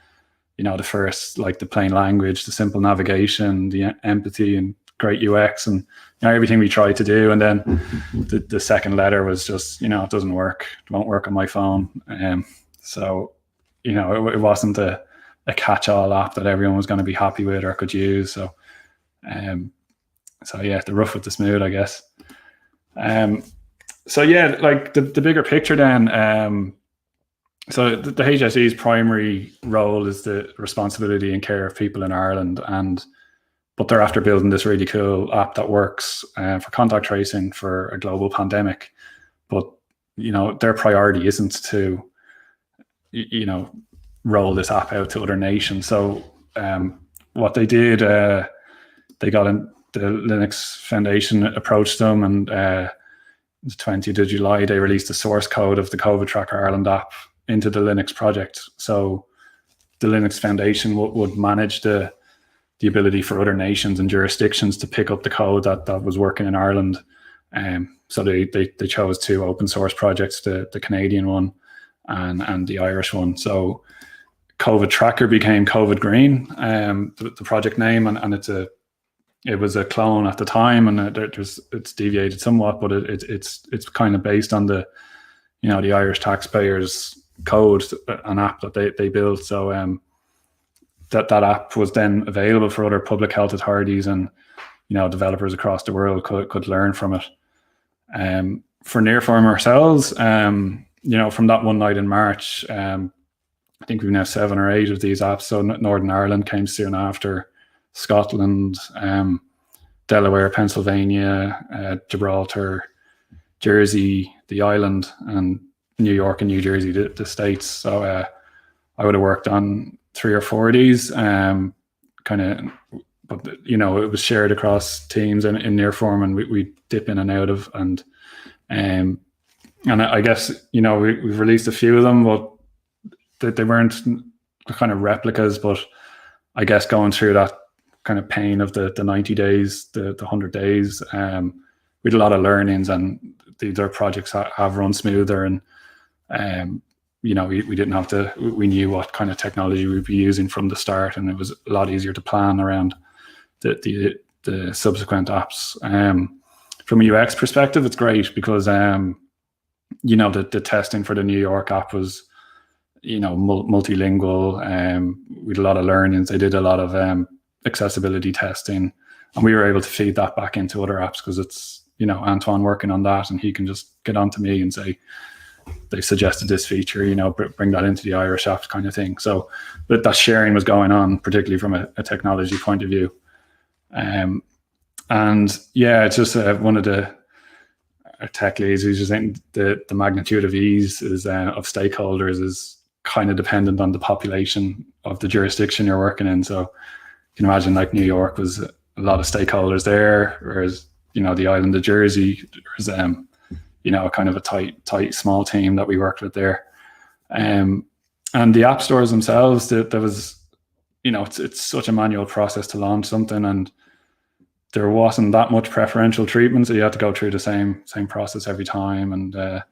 the first, like the plain language, the simple navigation, the empathy, and great UX, and everything we tried to do. And then the second letter was just, it doesn't work. It won't work on my phone. So, it wasn't a catch-all app that everyone was going to be happy with or could use. So yeah, the rough with the smooth, I guess. So yeah, like the bigger picture then. So the HSE's primary role is the responsibility and care of people in Ireland, but they're after building this really cool app that works for contact tracing for a global pandemic. But their priority isn't to roll this app out to other nations. So what they did, they got the Linux Foundation approached them, and the 20th of July they released the source code of the COVID Tracker Ireland app into the Linux project. So the Linux Foundation would manage the ability for other nations and jurisdictions to pick up the code that was working in Ireland. So they chose 2 open source projects, the Canadian one and the Irish one. So COVID Tracker became COVID Green, the project name, and it was a clone at the time, and it's deviated somewhat, but it's kind of based on the the Irish taxpayers' code, an app that they built. So that app was then available for other public health authorities, and developers across the world could learn from it. For Nearform ourselves, from that one night in March, I think we've now 7 or 8 of these apps. So Northern Ireland came soon after, Scotland, Delaware, Pennsylvania, Gibraltar, Jersey, the island, and New York and New Jersey, the states. So I would have worked on 3 or 4 of these, but it was shared across teams in Nearform, and we dip in and out of, and I guess we've released a few of them, but they weren't kind of replicas. But I guess going through that kind of pain of the 90 days, the 100 days, we had a lot of learnings, and their projects have run smoother, and we didn't have to, we knew what kind of technology we'd be using from the start, and it was a lot easier to plan around the subsequent apps. From a UX perspective, it's great because the testing for the New York app was multilingual. We had a lot of learnings. They did a lot of accessibility testing, and we were able to feed that back into other apps, because it's Antoine working on that, and he can just get on to me and say, they suggested this feature, bring that into the Irish app kind of thing. So, but that sharing was going on, particularly from a technology point of view. And yeah, it's just one of our tech leads who's just saying the magnitude of ease is of stakeholders is kind of dependent on the population of the jurisdiction you're working in. So can imagine, like New York was a lot of stakeholders there, whereas, you know, the island of Jersey, there's, you know, kind of a tight, small team that we worked with there. And the app stores themselves, there was, you know, it's such a manual process to launch something, and there wasn't that much preferential treatment, so you had to go through the same process every time. And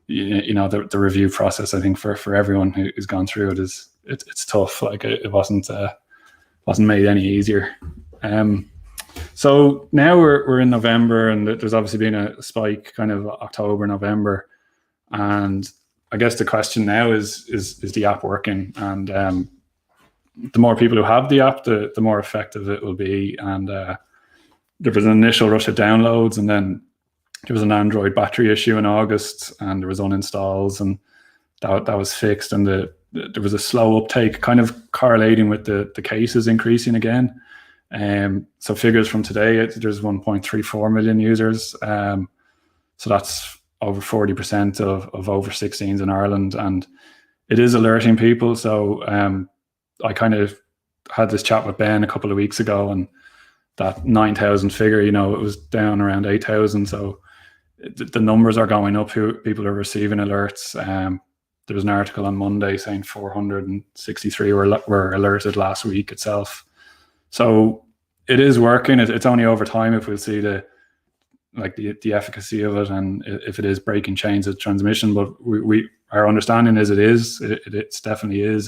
you know, the review process, I think for everyone who's gone through it, it's tough. Like, it wasn't made any easier. So now we're in November, and there's obviously been a spike kind of October, November, and I guess the question now is the app working? And the more people who have the app, the more effective it will be. And there was an initial rush of downloads, and then there was an Android battery issue in August, and there was uninstalls, and that was fixed. And there was a slow uptake, kind of correlating with the cases increasing again. So figures from today, there's 1.34 million users. So that's over 40% of over 16s in Ireland, and it is alerting people. So I kind of had this chat with Ben a couple of weeks ago, and that 9,000 figure, you know, it was down around 8,000. So the numbers are going up, who people are receiving alerts. There was an article on Monday saying 463 were alerted last week itself. So it is working. It's only over time if we'll see the efficacy of it, and if it is breaking chains of transmission. But our understanding is it definitely is.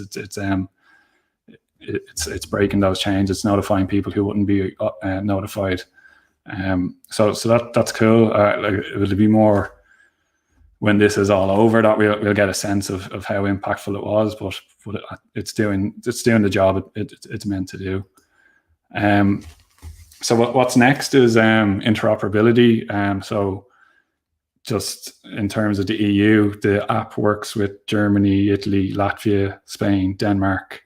It's breaking those chains. It's notifying people who wouldn't be notified. So that's cool. It'll be more when this is all over that we'll get a sense of how impactful it was. But it's doing the job it's meant to do. So what's next is interoperability. So just in terms of the EU, the app works with Germany, Italy, Latvia, Spain, Denmark,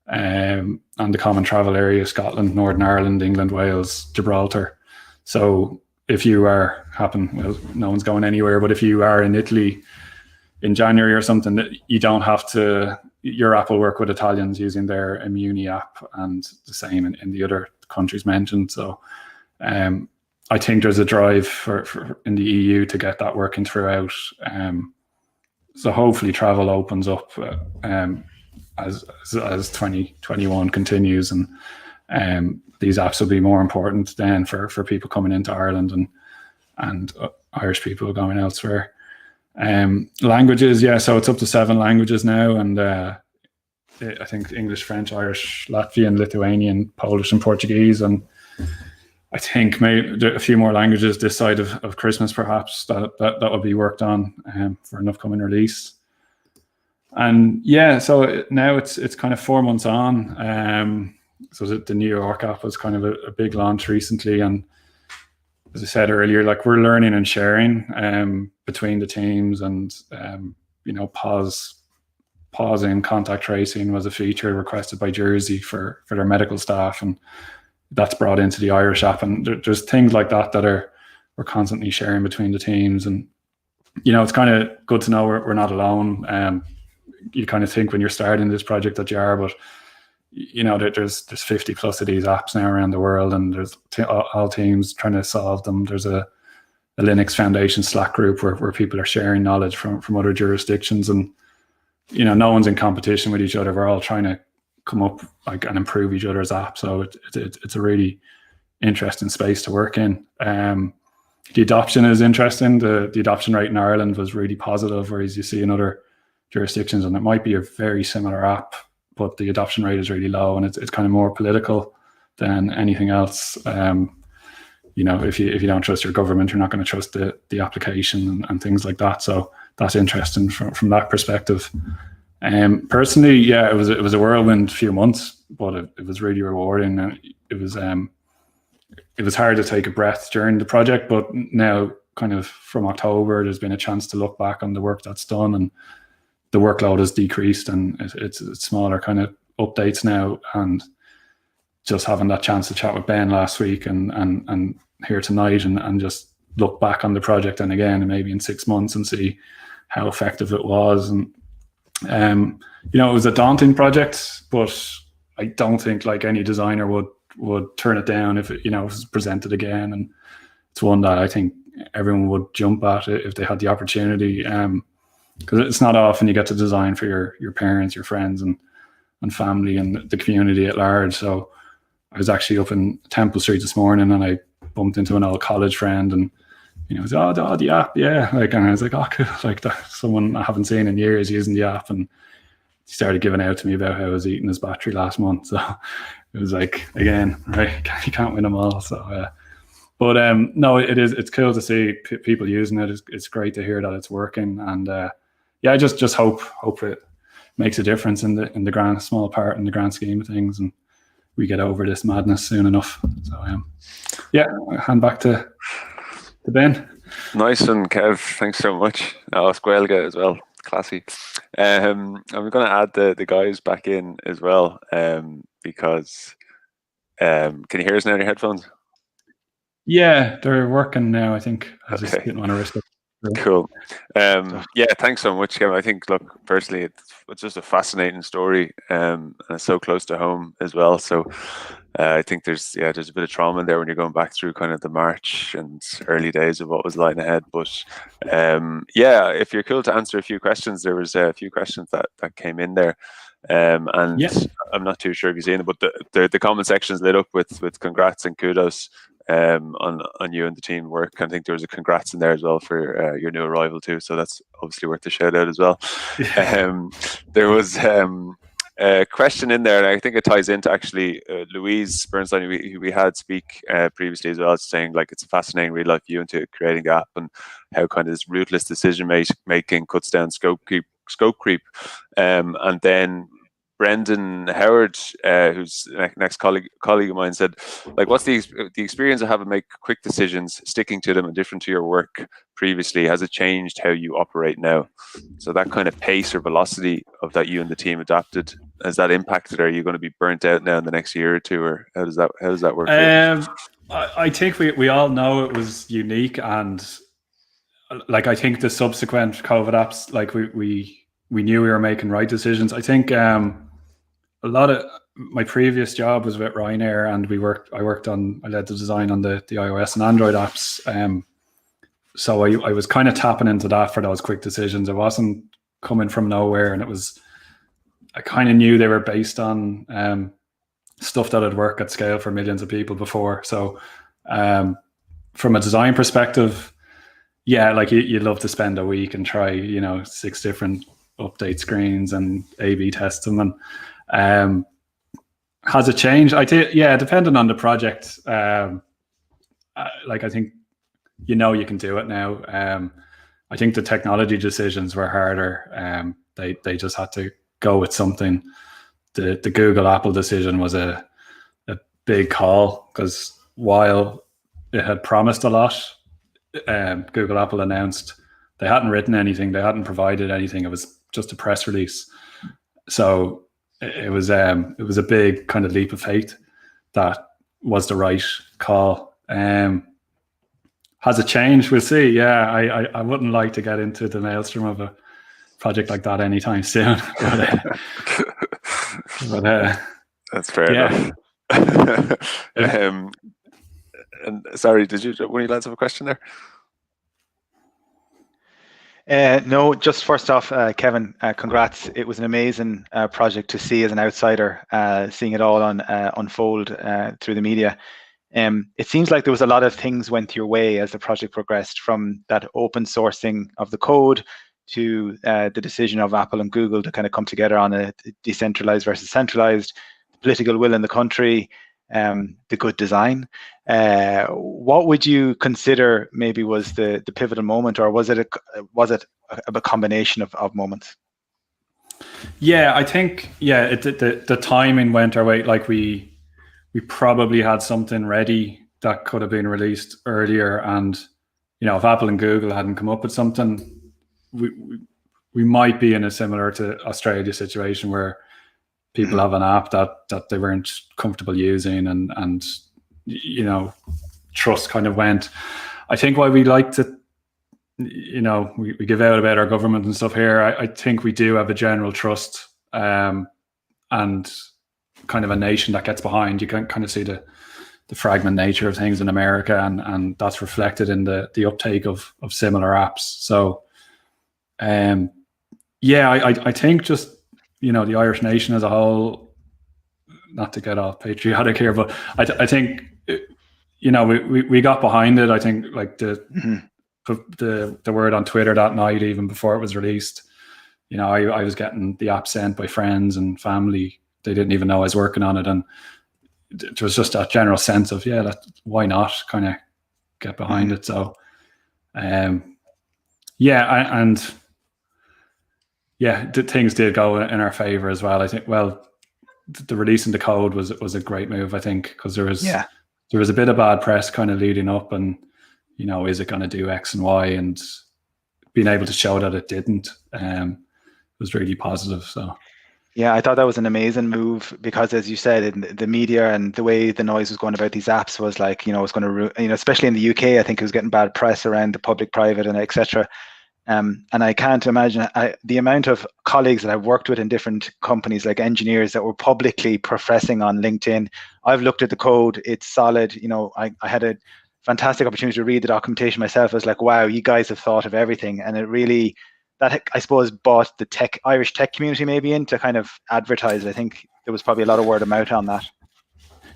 and the common travel area, Scotland, Northern Ireland, England, Wales, Gibraltar. So if you no one's going anywhere, but if you are in Italy in January or something, that you don't have to, your app will work with Italians using their Immuni app, and the same in the other countries mentioned. So I think there's a drive for in the EU to get that working throughout. So hopefully travel opens up as 2021 continues, and these apps will be more important then for people coming into Ireland and Irish people going elsewhere. Languages, yeah, so it's up to 7 languages now, and I think English, French, Irish, Latvian, Lithuanian, Polish, and Portuguese, and I think maybe a few more languages this side of Christmas, perhaps, that will be worked on for an upcoming release. And yeah, so now it's kind of 4 months on. So the New York app was kind of a big launch recently, and as I said earlier, like, we're learning and sharing between the teams, and you know, pausing contact tracing was a feature requested by Jersey for their medical staff, and that's brought into the Irish app. And there's things like that we're constantly sharing between the teams, and you know, it's kind of good to know we're not alone. You kind of think when you're starting this project that you are, but you know, there's 50 plus of these apps now around the world, and there's all teams trying to solve them. There's a Linux Foundation Slack group where people are sharing knowledge from other jurisdictions, and you know, no one's in competition with each other. We're all trying to come up and improve each other's apps. So it's a really interesting space to work in. The adoption is interesting. The adoption rate in Ireland was really positive, whereas you see in other jurisdictions, and it might be a very similar app, but the adoption rate is really low, and it's kind of more political than anything else. You know, if you don't trust your government, you're not going to trust the application and things like that. So that's interesting from that perspective. Personally, yeah, it was a whirlwind few months, but it was really rewarding. And it was hard to take a breath during the project, but now kind of from October, there's been a chance to look back on the work that's done, and the workload has decreased, and it's smaller kind of updates now. And just having that chance to chat with Ben last week and here tonight, and just look back on the project, and again, and maybe in 6 months, and see how effective it was. And you know, it was a daunting project, but I don't think like any designer would turn it down if it, you know, was presented again. And it's one that I think everyone would jump at it if they had the opportunity. Because it's not often you get to design for your parents, your friends, and family and the community at large. So I was actually up in Temple Street this morning, and I bumped into an old college friend, and you know, he was, oh, the app, yeah. Like, and I was like, oh, cool. Like that, someone I haven't seen in years using the app, and he started giving out to me about how I was eating his battery last month. So it was like, again, right, you can't win them all. So, but no, it's cool to see people using it. It's great to hear that it's working, and yeah, I just hope it makes a difference in the grand small part in the grand scheme of things, and we get over this madness soon enough. So yeah, I'll hand back to Ben. Nice one, Kev. Thanks so much. Squelga as well. Classy. I'm going to add the guys back in as well, because can you hear us now in your headphones? Yeah, they're working now, I think. I just didn't want to risk it. Cool. Yeah, thanks so much, Kevin. I think, look, personally, it's just a fascinating story, and it's so close to home as well. So I think there's a bit of trauma in there when you're going back through kind of the March and early days of what was lying ahead. But yeah, if you're cool to answer a few questions, there was a few questions that came in there. And I'm not too sure if you've seen it, but the comment section is lit up with congrats and kudos on you and the team work. I think there was a congrats in there as well for your new arrival too, so that's obviously worth a shout out as well. There was a question in there, and I think it ties into actually Louise Bernstein, who we had speak previously as well, saying like it's a fascinating real life view into creating the app and how kind of this ruthless decision making cuts down scope creep, and then Brendan Howard, who's next colleague of mine, said, like, what's the experience of having to make quick decisions, sticking to them, and different to your work previously? Has it changed how you operate now? So that kind of pace or velocity of that you and the team adapted, has that impacted? Are you going to be burnt out now in the next year or two, or how does that work? I think we all know it was unique, and like I think the subsequent COVID apps, like we knew we were making right decisions. I think a lot of my previous job was with Ryanair, and I led the design on the iOS and Android apps. So I was kind of tapping into that for those quick decisions. It wasn't coming from nowhere, and I kind of knew they were based on stuff that had worked at scale for millions of people before. So from a design perspective, yeah, like you'd love to spend a week and try, 6 different update screens and A/B test them. And has it changed? Yeah, depending on the project. Like I think you can do it now. I think the technology decisions were harder. They just had to go with something. The Google Apple decision was a big call, because while it had promised a lot, Google Apple announced they hadn't written anything, they hadn't provided anything. It was just a press release. So it was a big kind of leap of faith that was the right call. Has it changed? We'll see. Yeah, I wouldn't like to get into the maelstrom of a project like that anytime soon. But that's fair enough. And sorry, did you one of you lads have a question there? No, just first off, Kevin, congrats. It was an amazing project to see as an outsider, seeing it all unfold through the media. It seems like there was a lot of things went your way as the project progressed, from that open sourcing of the code to the decision of Apple and Google to kind of come together on a decentralized versus centralized, political will in the country, the good design. What would you consider maybe was the pivotal moment, or was it a combination of moments? Yeah, I think the timing went our way. Like we probably had something ready that could have been released earlier, and if Apple and Google hadn't come up with something, we might be in a similar to Australia situation where people have an app that they weren't comfortable using, and trust kind of went. I think why we like to, we give out about our government and stuff here. I think we do have a general trust, and kind of a nation that gets behind. You can kind of see the fragment nature of things in America, and that's reflected in the uptake of similar apps. So, yeah, I think just, the Irish nation as a whole, not to get off patriotic here, but I think, we got behind it. I think like the word on Twitter that night, even before it was released, I was getting the app sent by friends and family. They didn't even know I was working on it. And there was just that general sense of, why not kind of get behind it. So, things did go in our favor as well. I think, the releasing the code was a great move, I think, because there was a bit of bad press kind of leading up, and, is it going to do X and Y? And being able to show that it didn't was really positive. So. Yeah, I thought that was an amazing move because, as you said, in the media and the way the noise was going about these apps was like, it's going to, especially in the UK, I think it was getting bad press around the public-private and etc. And I can't imagine the amount of colleagues that I've worked with in different companies, like engineers, that were publicly professing on LinkedIn. I've looked at the code; it's solid. I had a fantastic opportunity to read the documentation myself. I was like, wow, you guys have thought of everything, and it really. That, I suppose, brought the Irish tech community maybe in to kind of advertise. I think there was probably a lot of word of mouth on that.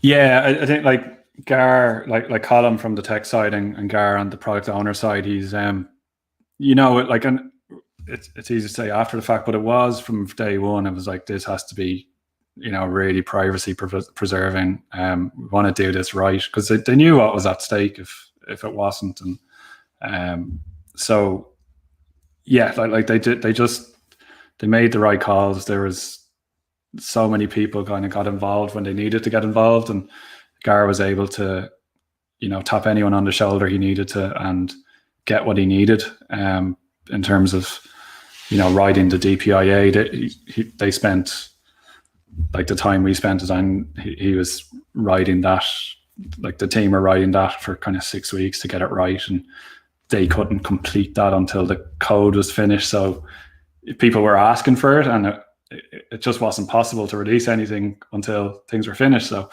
Yeah, I think like Gar, like Colin from the tech side and Gar on the product owner side, he's it's easy to say after the fact, but it was from day one. It was like, this has to be, really privacy preserving. We want to do this right, because they knew what was at stake if it wasn't, and so. Yeah, like they made the right calls. There was so many people kind of got involved when they needed to get involved, and Gar was able to, tap anyone on the shoulder he needed to and get what he needed. In terms of, writing the DPIA, they spent like the time we spent design. He was writing that, like the team were writing that for kind of 6 weeks to get it right, and they couldn't complete that until the code was finished. So people were asking for it, and it just wasn't possible to release anything until things were finished. So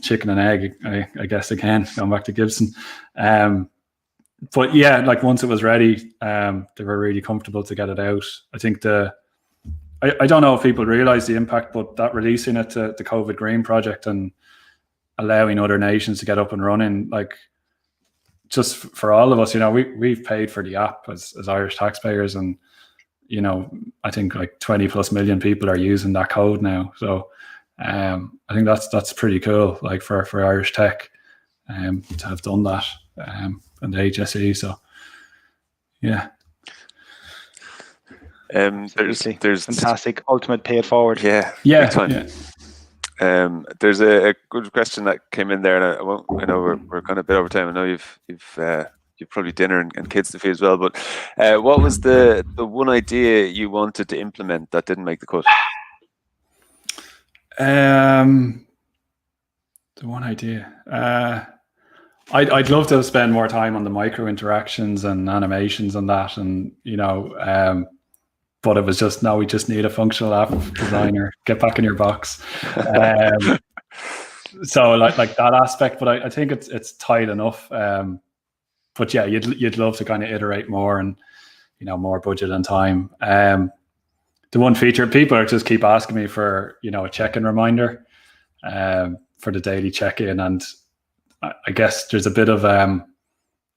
chicken and egg, I guess, again, going back to Gibson. But yeah, like once it was ready, they were really comfortable to get it out. I think I don't know if people realize the impact, but that releasing it to the COVID Green project and allowing other nations to get up and running, like, just for all of us, we've paid for the app as Irish taxpayers, and I think like 20 plus million people are using that code now. So I think that's pretty cool, like for Irish tech to have done that, and the HSE. So yeah. There's fantastic, ultimate pay it forward. Yeah. There's a good question that came in there, and I know we're kind of a bit over time. I know you've probably dinner and kids to feed as well. But what was the one idea you wanted to implement that didn't make the cut? The one idea. I'd love to spend more time on the micro interactions and animations and that, and but it was just, no, we just need a functional app designer. Get back in your box. So like that aspect, but I think it's tight enough. But yeah, you'd love to kind of iterate more and more budget and time. The one feature, people are just keep asking me for a check-in reminder for the daily check-in, and I guess there's a bit of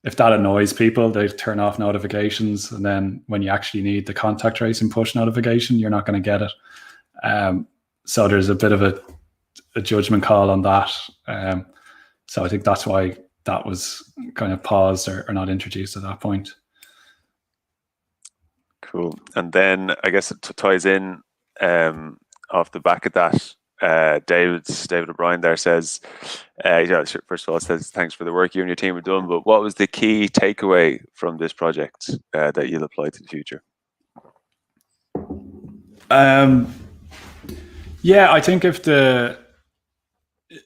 if that annoys people, they turn off notifications, and then when you actually need the contact tracing push notification, you're not going to get it. So there's a bit of a judgment call on that. So I think that's why that was kind of paused or not introduced at that point. Cool. And then I guess it ties in off the back of that. David O'Brien there says, first of all, says thanks for the work you and your team have done, but what was the key takeaway from this project that you'll apply to the future? Yeah, I think if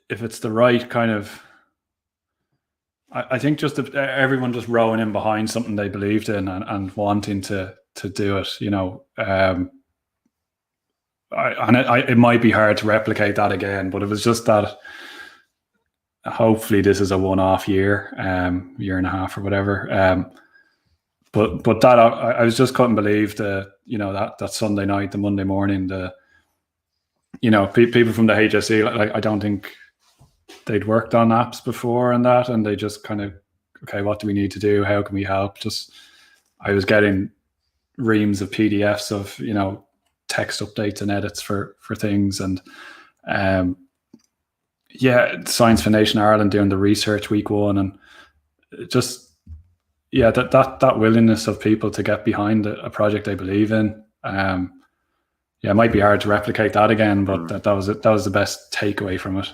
it's the right kind of, I think just everyone just rowing in behind something they believed in and wanting to do it, it might be hard to replicate that again, but it was just that hopefully this is a one-off year, year and a half or whatever. But that I was just couldn't believe that Sunday night, the Monday morning, people from the HSE, like I don't think they'd worked on apps before and that, and they just kind of, okay, what do we need to do? How can we help? I was getting reams of PDFs of, text updates and edits for things. And Science Foundation Ireland doing the research week 1, and just, that willingness of people to get behind a project they believe in. It might be hard to replicate that again, but that was it. That was the best takeaway from it.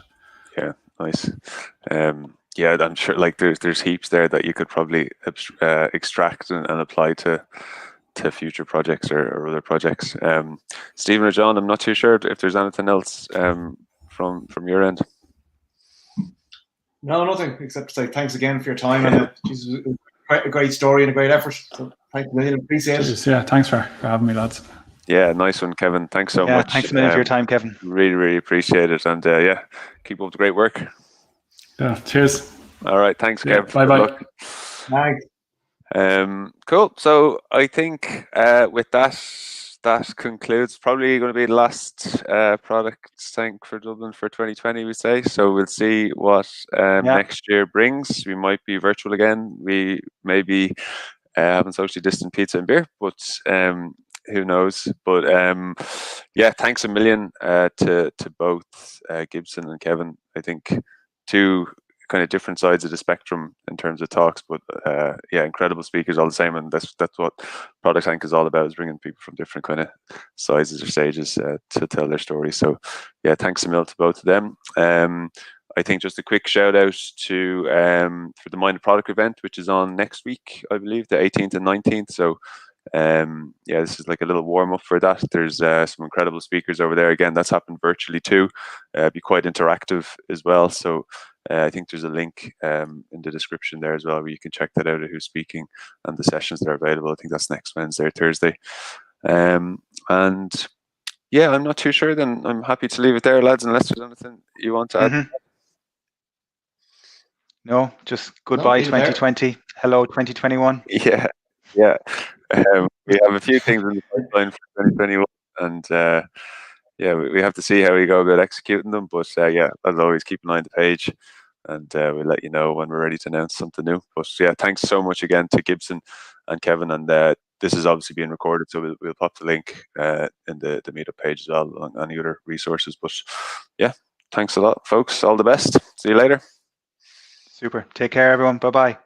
Yeah, nice. I'm sure like there's heaps there that you could probably extract and apply to future projects or other projects. Stephen or John, I'm not too sure if there's anything else from your end. No, nothing except to say thanks again for your time, and a great story and a great effort. So thank you, appreciate it. Yeah, thanks for having me, lads. Yeah, nice one, Kevin. Thanks so much. Thanks a million for your time, Kevin. Really, really appreciate it, and keep up the great work. Yeah, cheers. All right, thanks, Kev. Bye-bye. Thanks. Cool. So I think with that concludes probably going to be the last ProdTank for Dublin for 2020, we say. So we'll see what next year brings. We might be virtual again. We may be having socially distant pizza and beer, but who knows? But thanks a million to both Gibson and Kevin. I think two kind of different sides of the spectrum in terms of talks, but incredible speakers all the same, and that's what ProdTank is all about, is bringing people from different kind of sizes or stages to tell their story. So thanks a million to both of them. I think just a quick shout out to for the Mind the Product event, which is on next week, I believe, the 18th and 19th. So this is like a little warm up for that. There's some incredible speakers over there. Again, that's happened virtually too. Be quite interactive as well. So I think there's a link in the description there as well, where you can check that out of who's speaking and the sessions that are available. I think that's next Wednesday or Thursday. I'm not too sure. Then I'm happy to leave it there, lads, unless there's anything you want to add. No, just goodbye 2020. Hello 2021. Yeah. We have a few things in the pipeline for 2021, and we have to see how we go about executing them. But as always, keep an eye on the page, and we'll let you know when we're ready to announce something new. But thanks so much again to Gibson and Kevin, and this is obviously being recorded, so we'll pop the link in the meetup page as well on any other resources. But thanks a lot, folks. All the best. See you later. Super. Take care, everyone. Bye-bye.